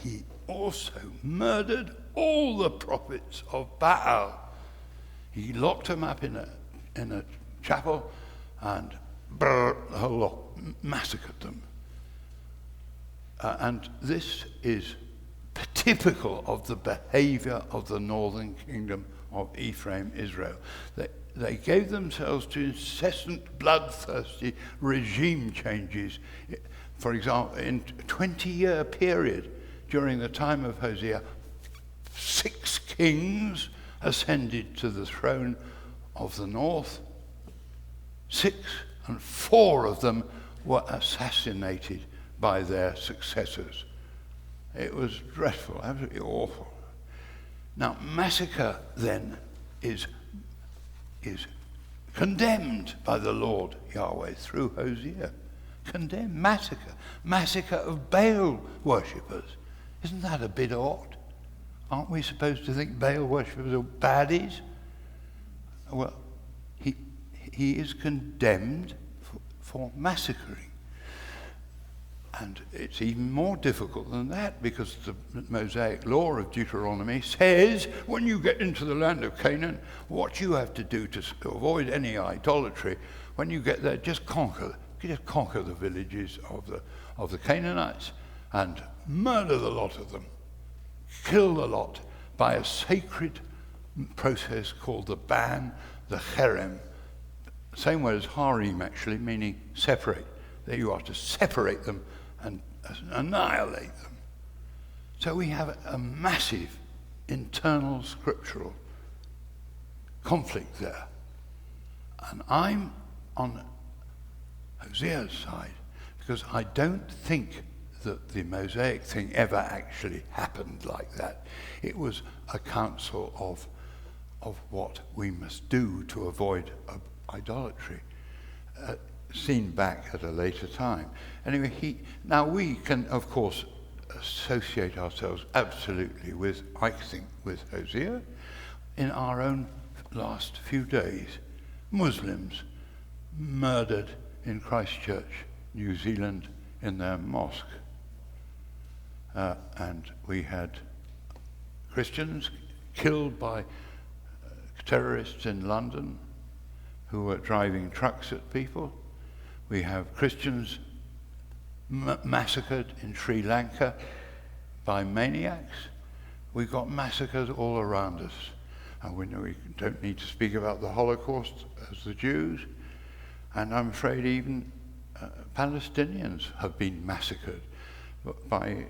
he also murdered all the prophets of Baal. He locked them up in a chapel and the whole lot, massacred them. And this is typical of the behavior of the northern kingdom of Ephraim, Israel. They gave themselves to incessant, bloodthirsty regime changes. For example, in a 20-year period during the time of Hosea, 6 kings ascended to the throne of the north. 6, and 4 of them were assassinated by their successors. It was dreadful, absolutely awful. Now, massacre then is condemned by the Lord Yahweh through Hosea. Condemned, massacre of Baal worshippers. Isn't that a bit odd? Aren't we supposed to think Baal worshippers are baddies? Well, he is condemned for massacring. And it's even more difficult than that, because the Mosaic law of Deuteronomy says when you get into the land of Canaan, what you have to do to avoid any idolatry, when you get there, just conquer the villages of the Canaanites and murder the lot of them. Kill the lot by a sacred process called the ban, the cherem. Same word as harem, actually, meaning separate. There you are, to separate them and annihilate them. So we have a massive internal scriptural conflict there. And I'm on Hosea's side because I don't think that the Mosaic thing ever actually happened like that. It was a counsel of what we must do to avoid idolatry, seen back at a later time. Anyway, now we can, of course, associate ourselves absolutely with, I think, with Hosea in our own last few days. Muslims murdered in Christchurch, New Zealand, in their mosque. And we had Christians killed by terrorists in London who were driving trucks at people. We have Christians massacred in Sri Lanka by maniacs. We've got massacres all around us. And we know we don't need to speak about the Holocaust as the Jews. And I'm afraid even Palestinians have been massacred by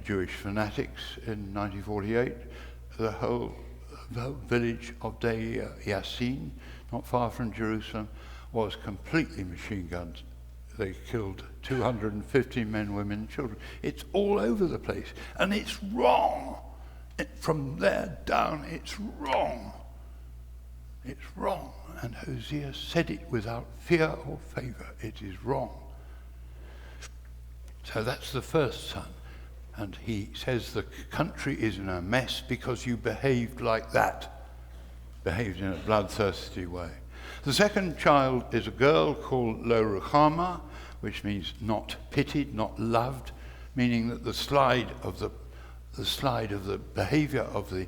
Jewish fanatics in 1948. The whole village of Deir Yassin, not far from Jerusalem, was completely machine gunned. They killed 250 men, women, and children. It's all over the place, and it's wrong. From there down, it's wrong. It's wrong. And Hosea said it without fear or favor. It is wrong. So that's the first son. And he says the country is in a mess because you behaved like that. Behaved in a bloodthirsty way. The second child is a girl called Lo Ruchama, which means not pitied, not loved, meaning that the slide of the behavior of the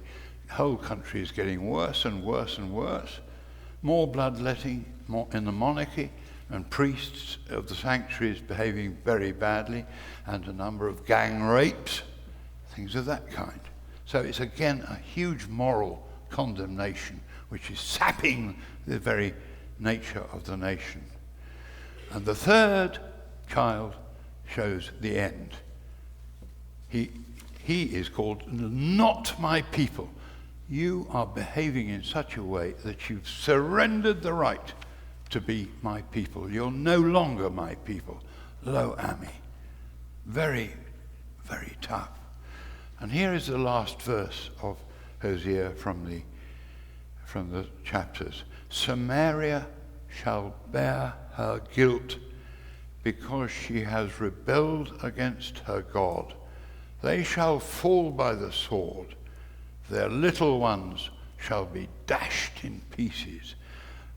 whole country is getting worse and worse and worse. More bloodletting, more in the monarchy, and priests of the sanctuaries behaving very badly, and a number of gang rapes, things of that kind. So it's again a huge moral condemnation, which is sapping the very nature of the nation. And the third child shows the end. He is called not my people. You are behaving in such a way that you've surrendered the right to be my people. You're no longer my people. Lo Ami. Very, very tough. And here is the last verse of Hosea from the chapters. Samaria shall bear her guilt because she has rebelled against her God. They shall fall by the sword. Their little ones shall be dashed in pieces,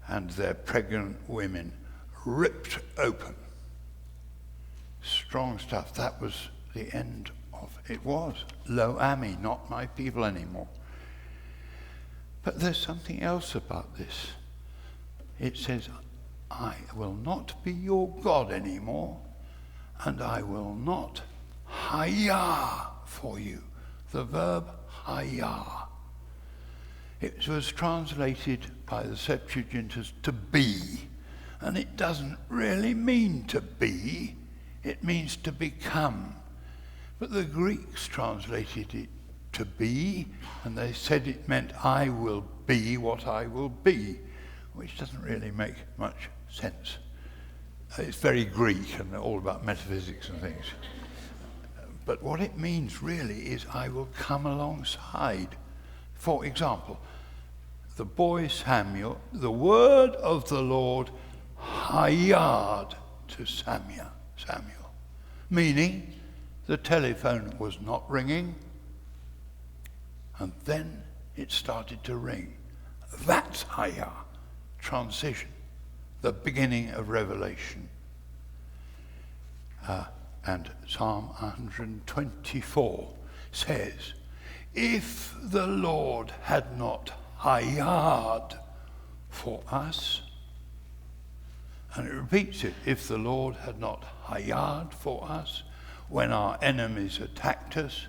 and their pregnant women ripped open. Strong stuff. That was the end of it. Was Lo Ami, not my people anymore. But there's something else about this. It says, I will not be your God anymore, and I will not hire for you. The verb hire. It was translated by the Septuagint as to be, and it doesn't really mean to be, it means to become. But the Greeks translated it to be, and they said it meant I will be what I will be, which doesn't really make much sense. It's very Greek and all about metaphysics and things. But what it means really is I will come alongside. For example, the boy Samuel, the word of the Lord hired to Samuel, meaning the telephone was not ringing, and then it started to ring. That's hire, transition, the beginning of Revelation. And Psalm 124 says, if the Lord had not hired for us, and it repeats it, if the Lord had not hired for us when our enemies attacked us,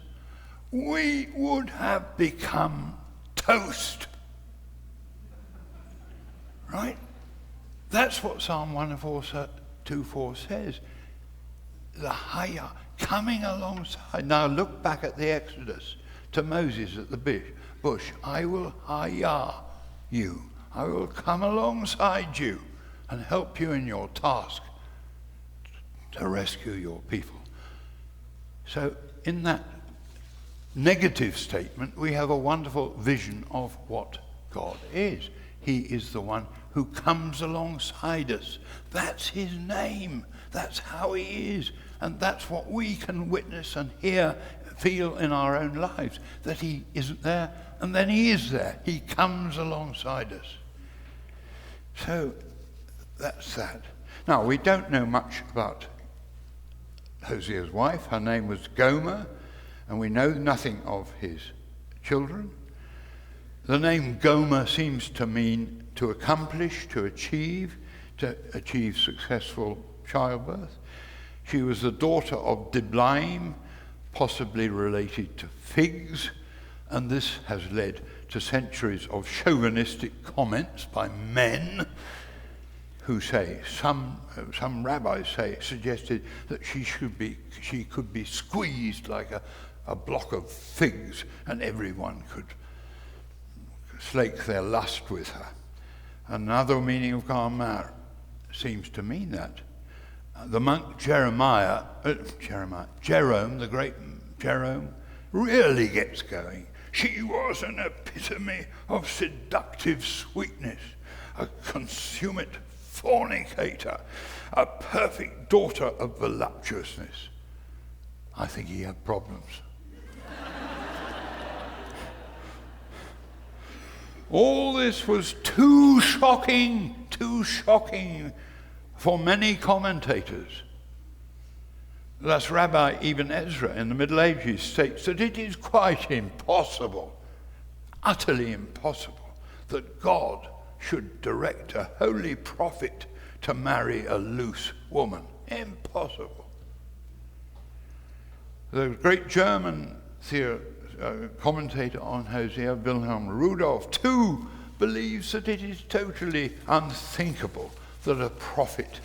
we would have become toast. Right? That's what Psalm 124 says. The hire, coming alongside. Now look back at the Exodus to Moses at the bush. I will hire you. I will come alongside you and help you in your task to rescue your people. So in that negative statement, we have a wonderful vision of what God is. He is the one who comes alongside us. That's his name. That's how he is. And that's what we can witness and hear, feel in our own lives, that he isn't there, and then he is there. He comes alongside us. So that's that. Now, we don't know much about Hosea's wife. Her name was Gomer, and we know nothing of his children. The name Gomer seems to mean to accomplish, to achieve successful childbirth. She was the daughter of Diblaim, possibly related to figs, and this has led to centuries of chauvinistic comments by men who say, some rabbis suggested that she could be squeezed like a block of figs, and everyone could slake their lust with her. Another meaning of Gomer seems to mean that. The monk Jerome, the great Jerome, really gets going. She was an epitome of seductive sweetness, a consummate fornicator, a perfect daughter of voluptuousness. I think he had problems. All this was too shocking for many commentators. Thus, Rabbi Ibn Ezra in the Middle Ages states that it is quite impossible, utterly impossible, that God should direct a holy prophet to marry a loose woman. Impossible. The great German commentator on Hosea, Wilhelm Rudolph, too, believes that it is totally unthinkable that a prophet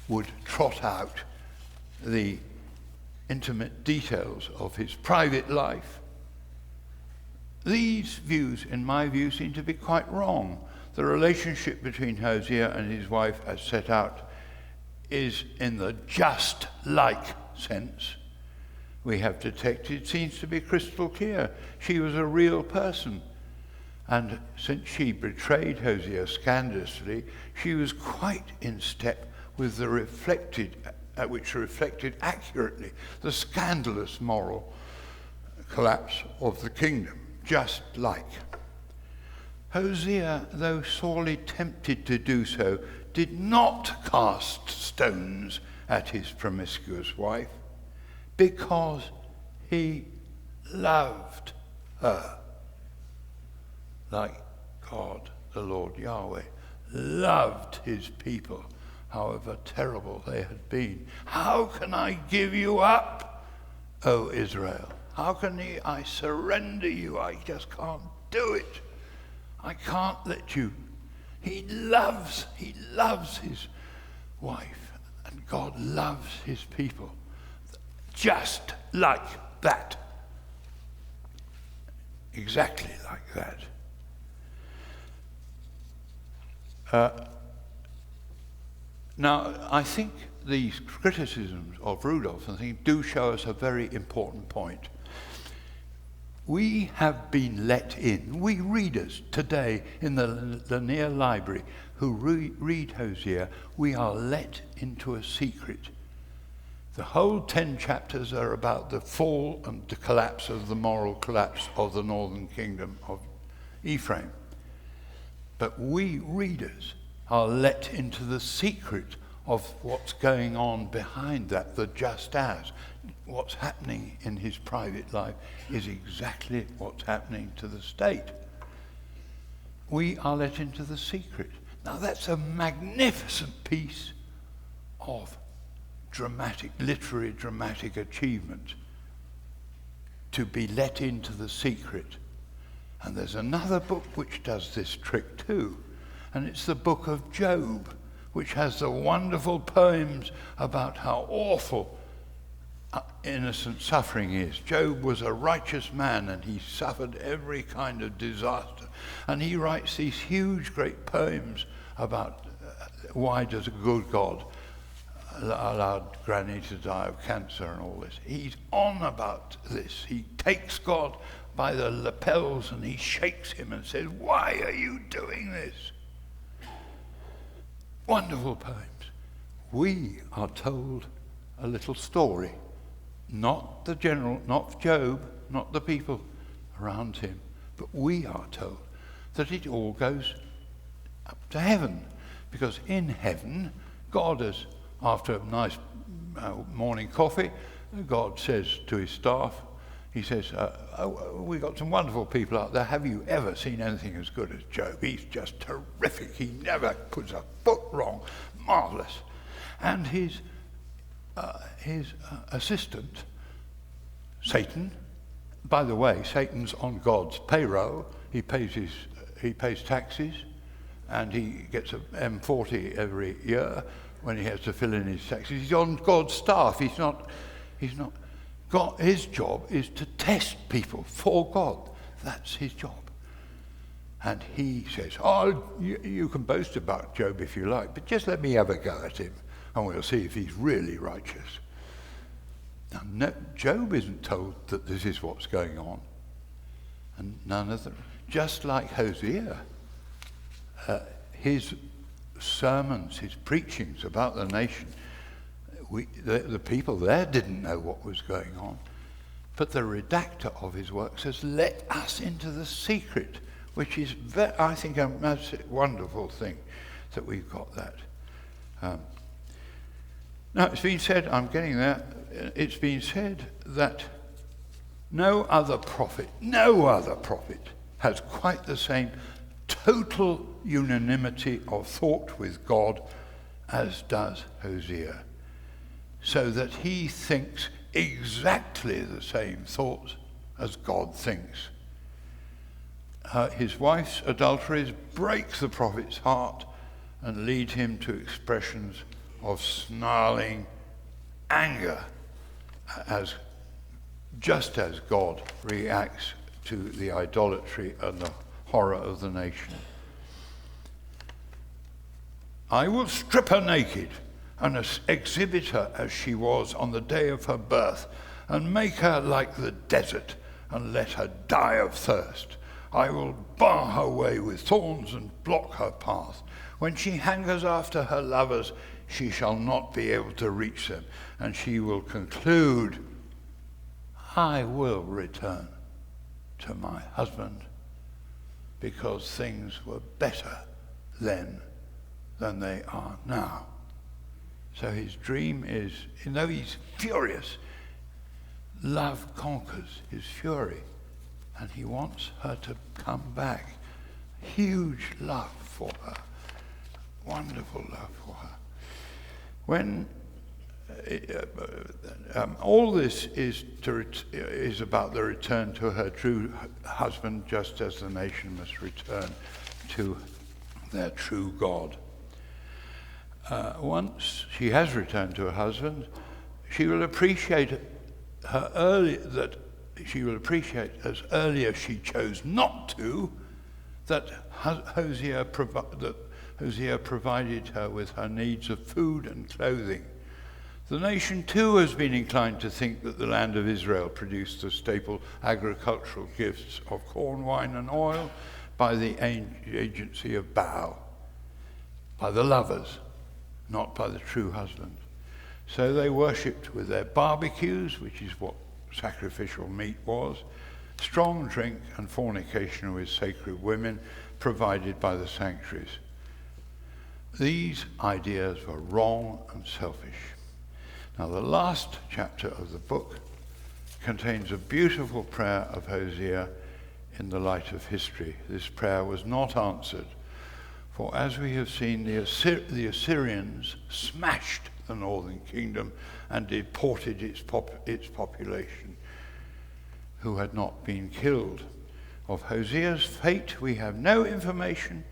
would trot out the intimate details of his private life. These views, in my view, seem to be quite wrong. The relationship between Hosea and his wife, as set out, is in the just like sense we have detected, seems to be crystal clear. She was a real person. And since she betrayed Hosea scandalously, she was quite in step with which reflected accurately the scandalous moral collapse of the kingdom, just like. Hosea, though sorely tempted to do so, did not cast stones at his promiscuous wife, because he loved her, like God, the Lord Yahweh, loved his people, however terrible they had been. How can I give you up, O Israel? How can I surrender you? I just can't do it. I can't let you. He loves his wife, and God loves his people just like that. Exactly like that. Now, I think these criticisms of Rudolph, I think, do show us a very important point. We have been let in, we readers today in the Lanier library who read Hosea, we are let into a secret. The whole 10 chapters are about the fall and the collapse of the moral collapse of the northern kingdom of Ephraim. But we readers are let into the secret of what's going on behind that, the just as. What's happening in his private life is exactly what's happening to the state. We are let into the secret. Now that's a magnificent piece of literary dramatic achievement, to be let into the secret. And there's another book which does this trick too, and it's the book of Job, which has the wonderful poems about how awful innocent suffering is. Job was a righteous man, and he suffered every kind of disaster. And he writes these huge, great poems about why does a good God allowed Granny to die of cancer and all this. He's on about this. He takes God by the lapels and he shakes him and says, "Why are you doing this?" Wonderful poems. We are told a little story. Not the general, not Job, not the people around him, but we are told that it all goes up to heaven. Because in heaven, God has, after a nice morning coffee, God says to his staff, he says, we got some wonderful people out there. Have you ever seen anything as good as Job? He's just terrific. He never puts a foot wrong. Marvelous. And his assistant, Satan, by the way, Satan's on God's payroll. He pays taxes, and he gets a M40 every year when he has to fill in his taxes. He's on God's staff. He's not. God, his job is to test people for God. That's his job. And he says, you can boast about Job if you like, but just let me have a go at him, and we'll see if he's really righteous. Now, no, Job isn't told that this is what's going on. And none of them. Just like Hosea, his sermons, his preachings about the nation, the people there didn't know what was going on. But the redactor of his work says, let us into the secret, which is, I think, a wonderful thing that we've got that. Now, it's been said, I'm getting there, it's been said that no other prophet has quite the same total unanimity of thought with God as does Hosea, so that he thinks exactly the same thoughts as God thinks. His wife's adulteries break the prophet's heart and lead him to expressions of snarling anger, just as God reacts to the idolatry and the horror of the nation. I will strip her naked and exhibit her as she was on the day of her birth, and make her like the desert, and let her die of thirst. I will bar her way with thorns and block her path. When she hangers after her lovers, she shall not be able to reach them, and she will conclude, I will return to my husband because things were better then than they are now. So his dream is, though he's furious, love conquers his fury, and he wants her to come back. Huge love for her, wonderful love for her. When all this is about the return to her true husband, just as the nation must return to their true God. Once she has returned to her husband, she will appreciate as earlier she chose not to, that Hosea provided her with her needs of food and clothing. The nation too has been inclined to think that the land of Israel produced the staple agricultural gifts of corn, wine, and oil by the agency of Baal, by the lovers, not by the true husband. So they worshipped with their barbecues, which is what sacrificial meat was, strong drink and fornication with sacred women provided by the sanctuaries. These ideas were wrong and selfish. Now, the last chapter of the book contains a beautiful prayer of Hosea in the light of history. This prayer was not answered, for as we have seen, the Assyrians smashed the northern kingdom and deported its population, who had not been killed. Of Hosea's fate we have no information,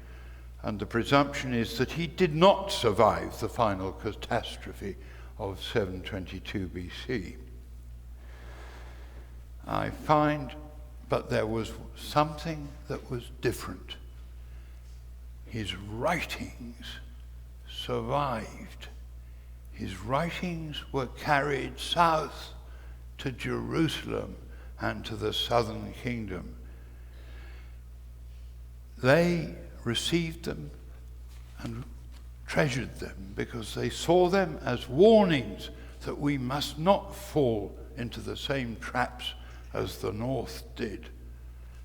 and the presumption is that he did not survive the final catastrophe of 722 BC. I find, but there was something that was different. His writings survived. His writings were carried south to Jerusalem and to the southern kingdom. They received them and treasured them because they saw them as warnings that we must not fall into the same traps as the north did.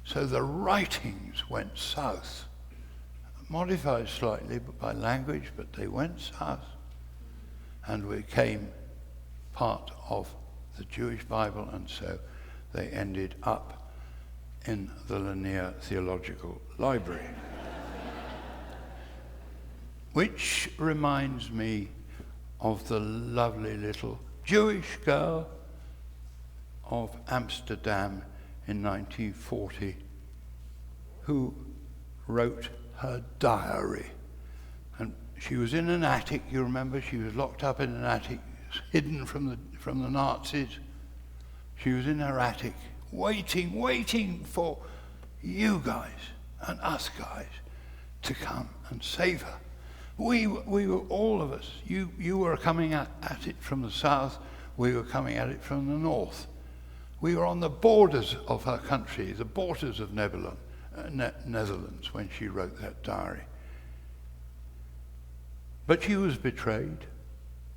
So the writings went south, modified slightly by language, but they went south and became part of the Jewish Bible, and so they ended up in the Lanier Theological Library. Which reminds me of the lovely little Jewish girl of Amsterdam in 1940 who wrote her diary. And she was in an attic, you remember, she was locked up in an attic, hidden from the Nazis. She was in her attic, waiting for you guys and us guys to come and save her. We were, all of us, you were coming at it from the south, we were coming at it from the north. We were on the borders of her country, the borders of Netherlands, when she wrote that diary. But she was betrayed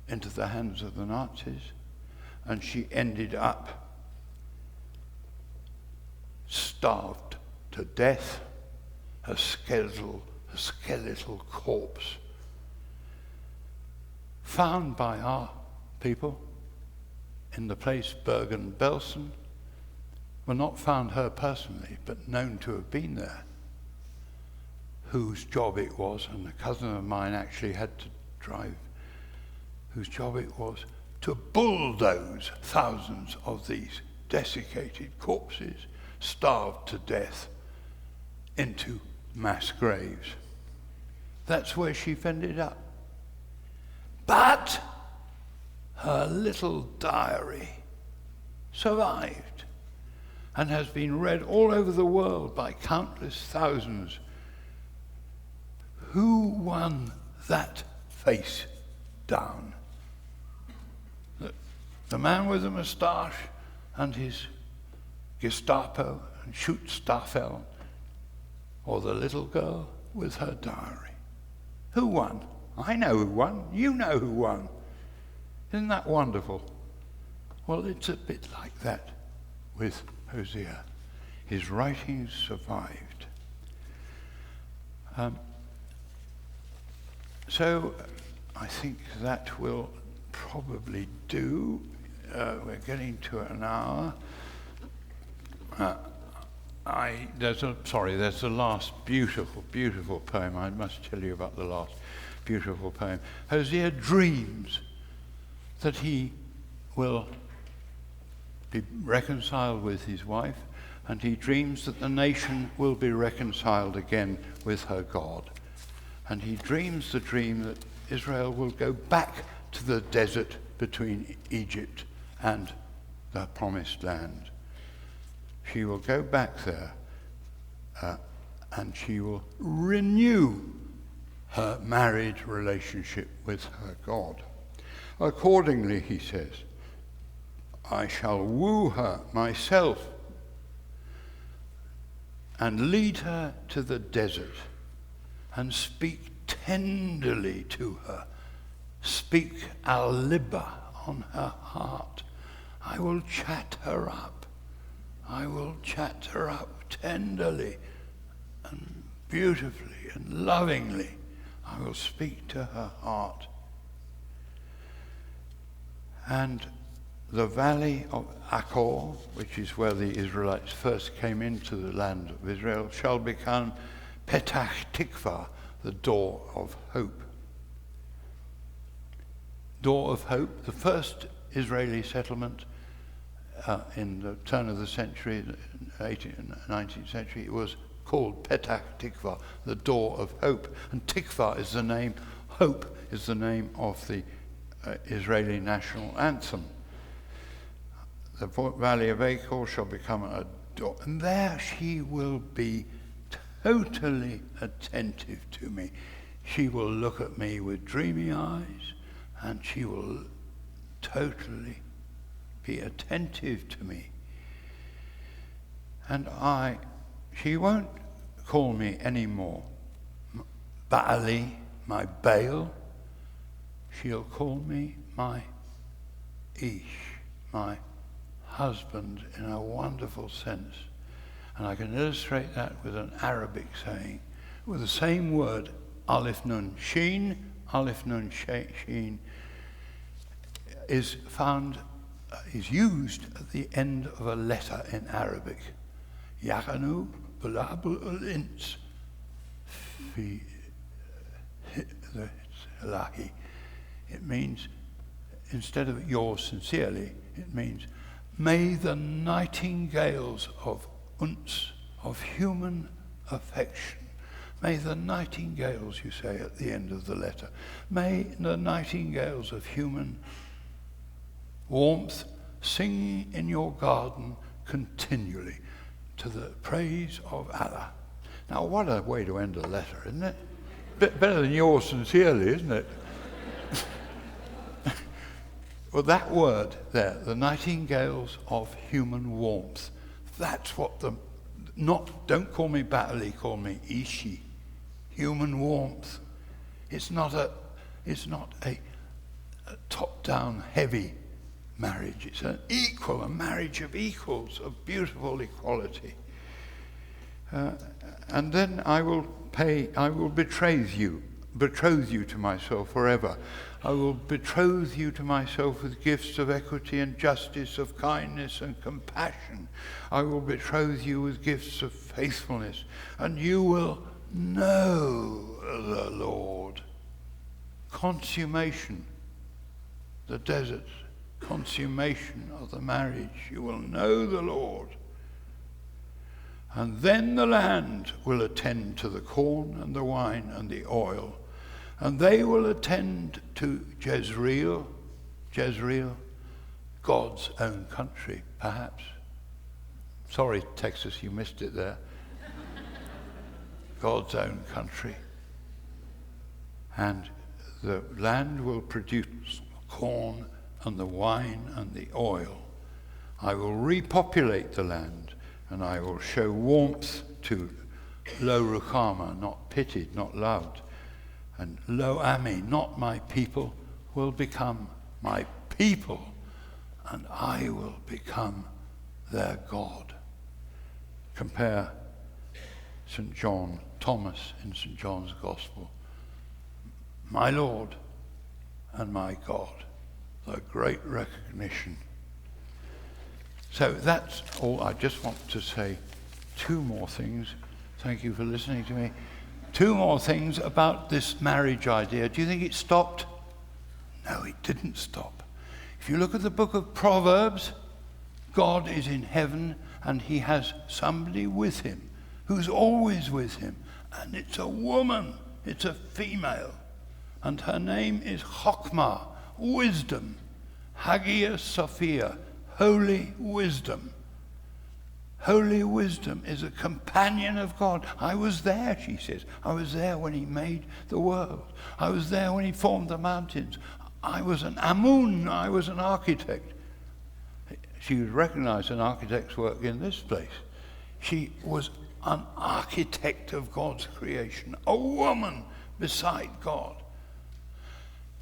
into the hands of the Nazis, and she ended up starved to death, a skeletal corpse, found by our people in the place Bergen-Belsen. Well, not found her personally, but known to have been there, whose job it was, and a cousin of mine actually had to drive, whose job it was to bulldoze thousands of these desiccated corpses, starved to death, into mass graves. That's where she ended up. But her little diary survived and has been read all over the world by countless thousands. Who won that face down? The man with the moustache and his Gestapo and Schutzstaffel, or the little girl with her diary? Who won? I know who won. You know who won. Isn't that wonderful? Well, it's a bit like that with Hosea. His writings survived. So I think that will probably do. We're getting to an hour. There's the last beautiful poem. I must tell you about the last beautiful poem. Hosea dreams that he will be reconciled with his wife, and he dreams that the nation will be reconciled again with her God. And he dreams the dream that Israel will go back to the desert between Egypt and the promised land. She will go back there and she will renew her married relationship with her God. Accordingly, he says, I shall woo her myself and lead her to the desert and speak tenderly to her, speak al-libah on her heart. I will chat her up. I will chat her up tenderly and beautifully and lovingly. I will speak to her heart. And the valley of Achor, which is where the Israelites first came into the land of Israel, shall become Petach Tikvah, the door of hope. Door of hope, the first Israeli settlement in the turn of the century, 18th and 19th century, it was called Petach Tikvah, the door of hope. And Tikvah is the name, hope is the name of the Israeli national anthem. The valley of Achor shall become a door, and there she will be totally attentive to me. She will look at me with dreamy eyes, and she will totally be attentive to me. And she won't call me anymore Baali, my Baal. She'll call me my Ish, my husband, in a wonderful sense. And I can illustrate that with an Arabic saying, with the same word, Alif Nun Sheen. Alif Nun Sheen is used at the end of a letter in Arabic. Yaqanu Bulabul ul-Ins fi Ilahi. It means, instead of yours sincerely, it means, may the nightingales of uns, of human affection, may the nightingales, you say at the end of the letter, may the nightingales of human warmth sing in your garden continually to the praise of Allah. Now, what a way to end a letter, isn't it? Better than yours sincerely, isn't it? Well, that word there, the nightingales of human warmth, that's what don't call me Baali, call me Ishi, human warmth. It's not a top-down heavy marriage. It's a marriage of equals, of beautiful equality. And then I will betroth you to myself forever. I will betroth you to myself with gifts of equity and justice, of kindness and compassion. I will betroth you with gifts of faithfulness, and you will know the Lord. Consummation, the desert, consummation of the marriage. You will know the Lord. And then the land will attend to the corn and the wine and the oil, and they will attend to Jezreel, God's own country, perhaps. Sorry, Texas, you missed it there. God's own country. And the land will produce corn and the wine and the oil. I will repopulate the land, and I will show warmth to Lo Ruchama, not pitied, not loved. And Lo Ami, not my people, will become my people, and I will become their God. Compare St. John, Thomas in St. John's Gospel. My Lord and my God, the great recognition. So that's all. I just want to say two more things. Thank you for listening to me. Two more things about this marriage idea. Do you think it stopped? No, it didn't stop. If you look at the book of Proverbs, God is in heaven and he has somebody with him who's always with him. And it's a woman, it's a female. And her name is Chokmah, wisdom. Hagia Sophia, holy wisdom. Holy wisdom is a companion of God. I was there, she says. I was there when he made the world. I was there when he formed the mountains. I was an Amun, I was an architect. She would recognize an architect's work in this place. She was an architect of God's creation, a woman beside God.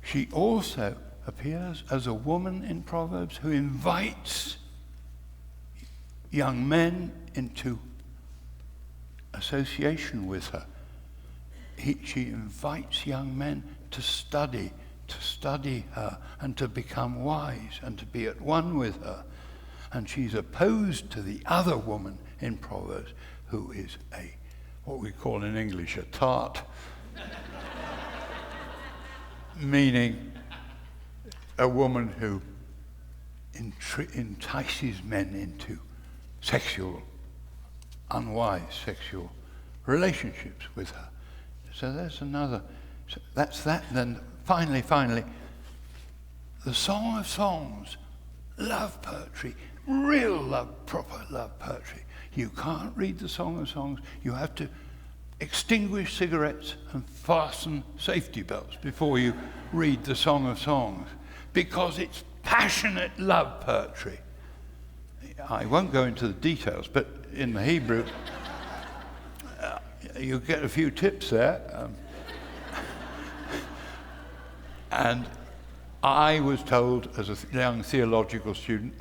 She also appears as a woman in Proverbs who invites young men into association with her. She invites young men to study her and to become wise and to be at one with her. And she's opposed to the other woman in Proverbs who is what we call in English a tart, meaning a woman who entices men into unwise sexual relationships with her. So there's another. So that's that. And then finally, the Song of Songs, love poetry, real love, proper love poetry. You can't read the Song of Songs. You have to extinguish cigarettes and fasten safety belts before you read the Song of Songs, because it's passionate love poetry. I won't go into the details, but in the Hebrew, you get a few tips there. And I was told as a young theological student,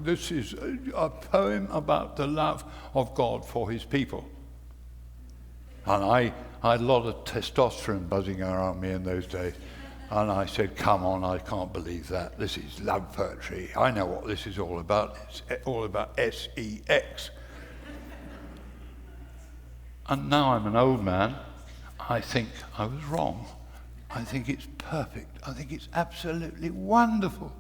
this is a poem about the love of God for his people. And I had a lot of testosterone buzzing around me in those days. And I said, come on, I can't believe that. This is love poetry. I know what this is all about. It's all about sex. And now I'm an old man. I think I was wrong. I think it's perfect. I think it's absolutely wonderful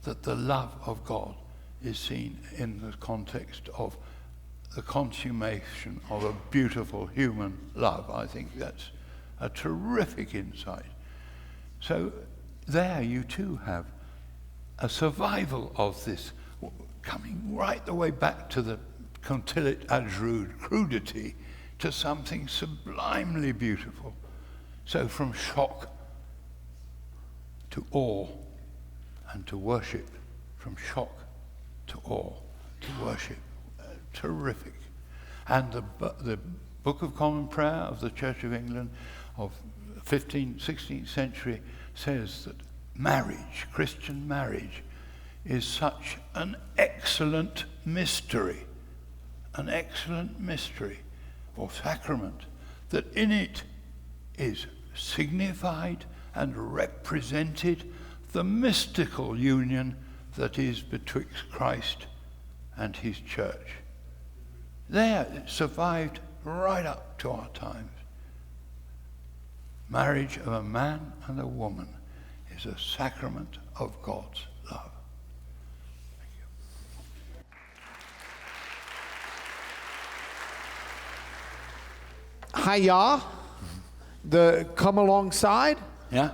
that the love of God is seen in the context of the consummation of a beautiful human love. I think that's a terrific insight. So there you too have a survival of this, coming right the way back to the Quntillat-Ajrud crudity to something sublimely beautiful. So from shock to awe and to worship, from shock to awe to worship. Terrific. And the Book of Common Prayer of the Church of England of 15th, 16th century says that marriage, Christian marriage, is such an excellent mystery or sacrament, that in it is signified and represented the mystical union that is betwixt Christ and his church. There, it survived right up to our times. Marriage of a man and a woman is a sacrament of God's love. Thank you. Haya, the come alongside. Yeah.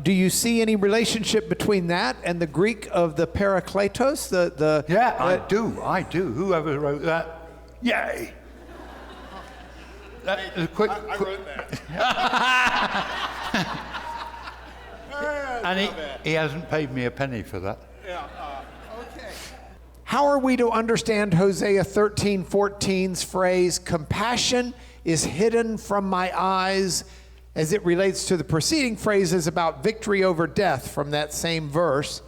Do you see any relationship between that and the Greek of the parakletos? I do. Whoever wrote that, yay. I wrote that. And he hasn't paid me a penny for that. Okay. How are we to understand Hosea 13:14's phrase, compassion is hidden from my eyes, as it relates to the preceding phrases about victory over death from that same verse?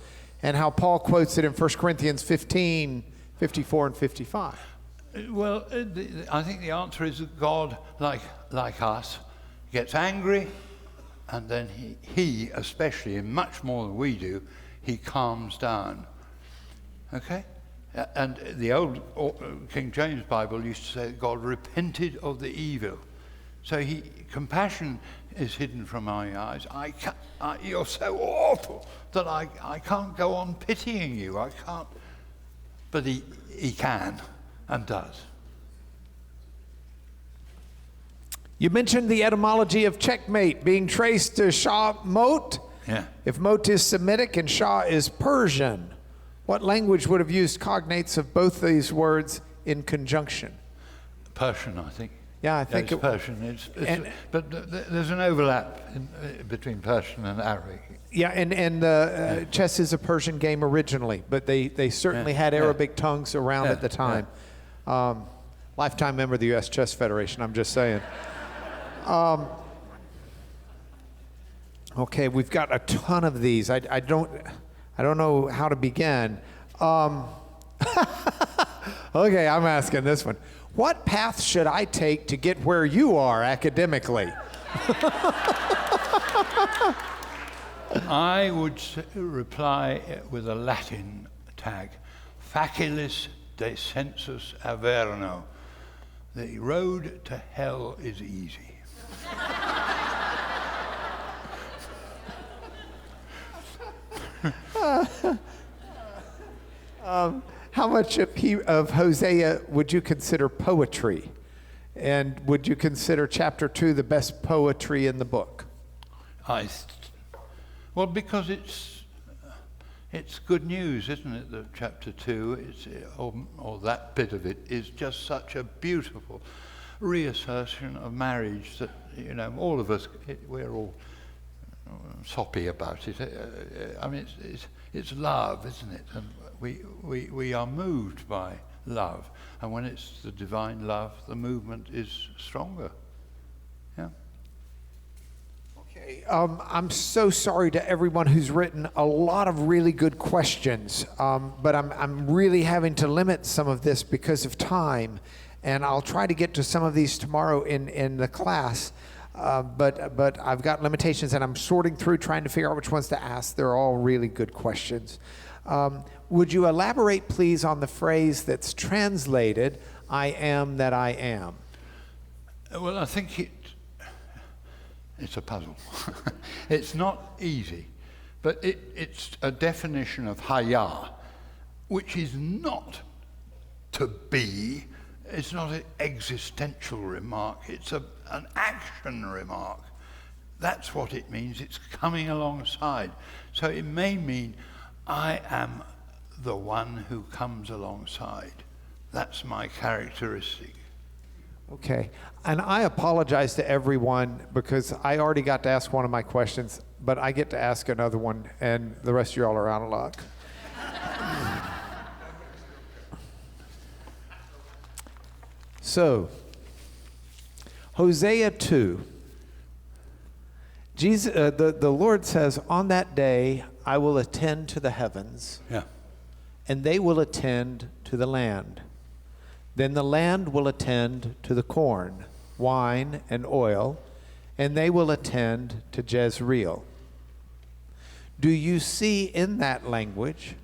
and how Paul quotes it in 1 Corinthians 15, 54 and 55. Well, I think the answer is that God, like us, gets angry, and then he especially, and much more than we do, he calms down. Okay? And the old King James Bible used to say that God repented of the evil. So compassion is hidden from my eyes. You're so awful that I can't go on pitying you. I can't. But he can and does. You mentioned the etymology of checkmate being traced to Shah Mot. Yeah. If Mot is Semitic and Shah is Persian, what language would have used cognates of both these words in conjunction? Persian, I think. Yeah, I think it's Persian. But there's an overlap between Persian and Arabic. Yeah, and chess is a Persian game originally, but they certainly had Arabic tongues around at the time. Lifetime member of the U.S. Chess Federation, I'm just saying. Okay, we've got a ton of these. I don't know how to begin. Okay, I'm asking this one. What path should I take to get where you are academically? I would reply with a Latin tag, facilis descensus averno. The road to hell is easy. How much of Hosea would you consider poetry? And would you consider chapter 2 the best poetry in the book? Well, because it's good news, isn't it? That chapter 2, or that bit of it, is just such a beautiful reassertion of marriage that, all of us, we're all soppy about it. I mean, it's love, isn't it? And we are moved by love, and when it's the divine love, the movement is stronger. Yeah. Okay. I'm so sorry to everyone who's written a lot of really good questions, but I'm really having to limit some of this because of time, and I'll try to get to some of these tomorrow in the class. But I've got limitations, and I'm sorting through trying to figure out which ones to ask. They're all really good questions. Would you elaborate, please, on the phrase that's translated, I am that I am? Well, I think it's a puzzle. It's not easy, but it's a definition of haya, which is not to be. It's not an existential remark. It's an action remark. That's what it means. It's coming alongside. So it may mean, I am the one who comes alongside. That's my characteristic. Okay. And I apologize to everyone because I already got to ask one of my questions, but I get to ask another one, and the rest of y'all are out of luck. So, Hosea 2. Jesus, the Lord says, on that day I will attend to the heavens, and they will attend to the land. Then the land will attend to the corn, wine, and oil, and they will attend to Jezreel. Do you see in that language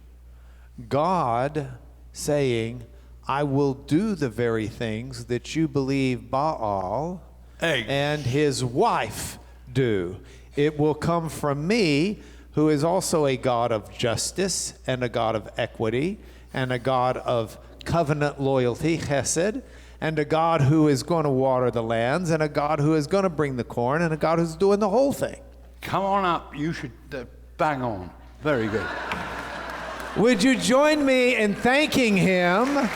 God saying, I will do the very things that you believe Baal and his wife do? It will come from me, who is also a God of justice and a God of equity and a God of covenant loyalty, chesed, and a God who is going to water the lands, and a God who is going to bring the corn, and a God who's doing the whole thing. Come on up. You should bang on. Very good. Would you join me in thanking him?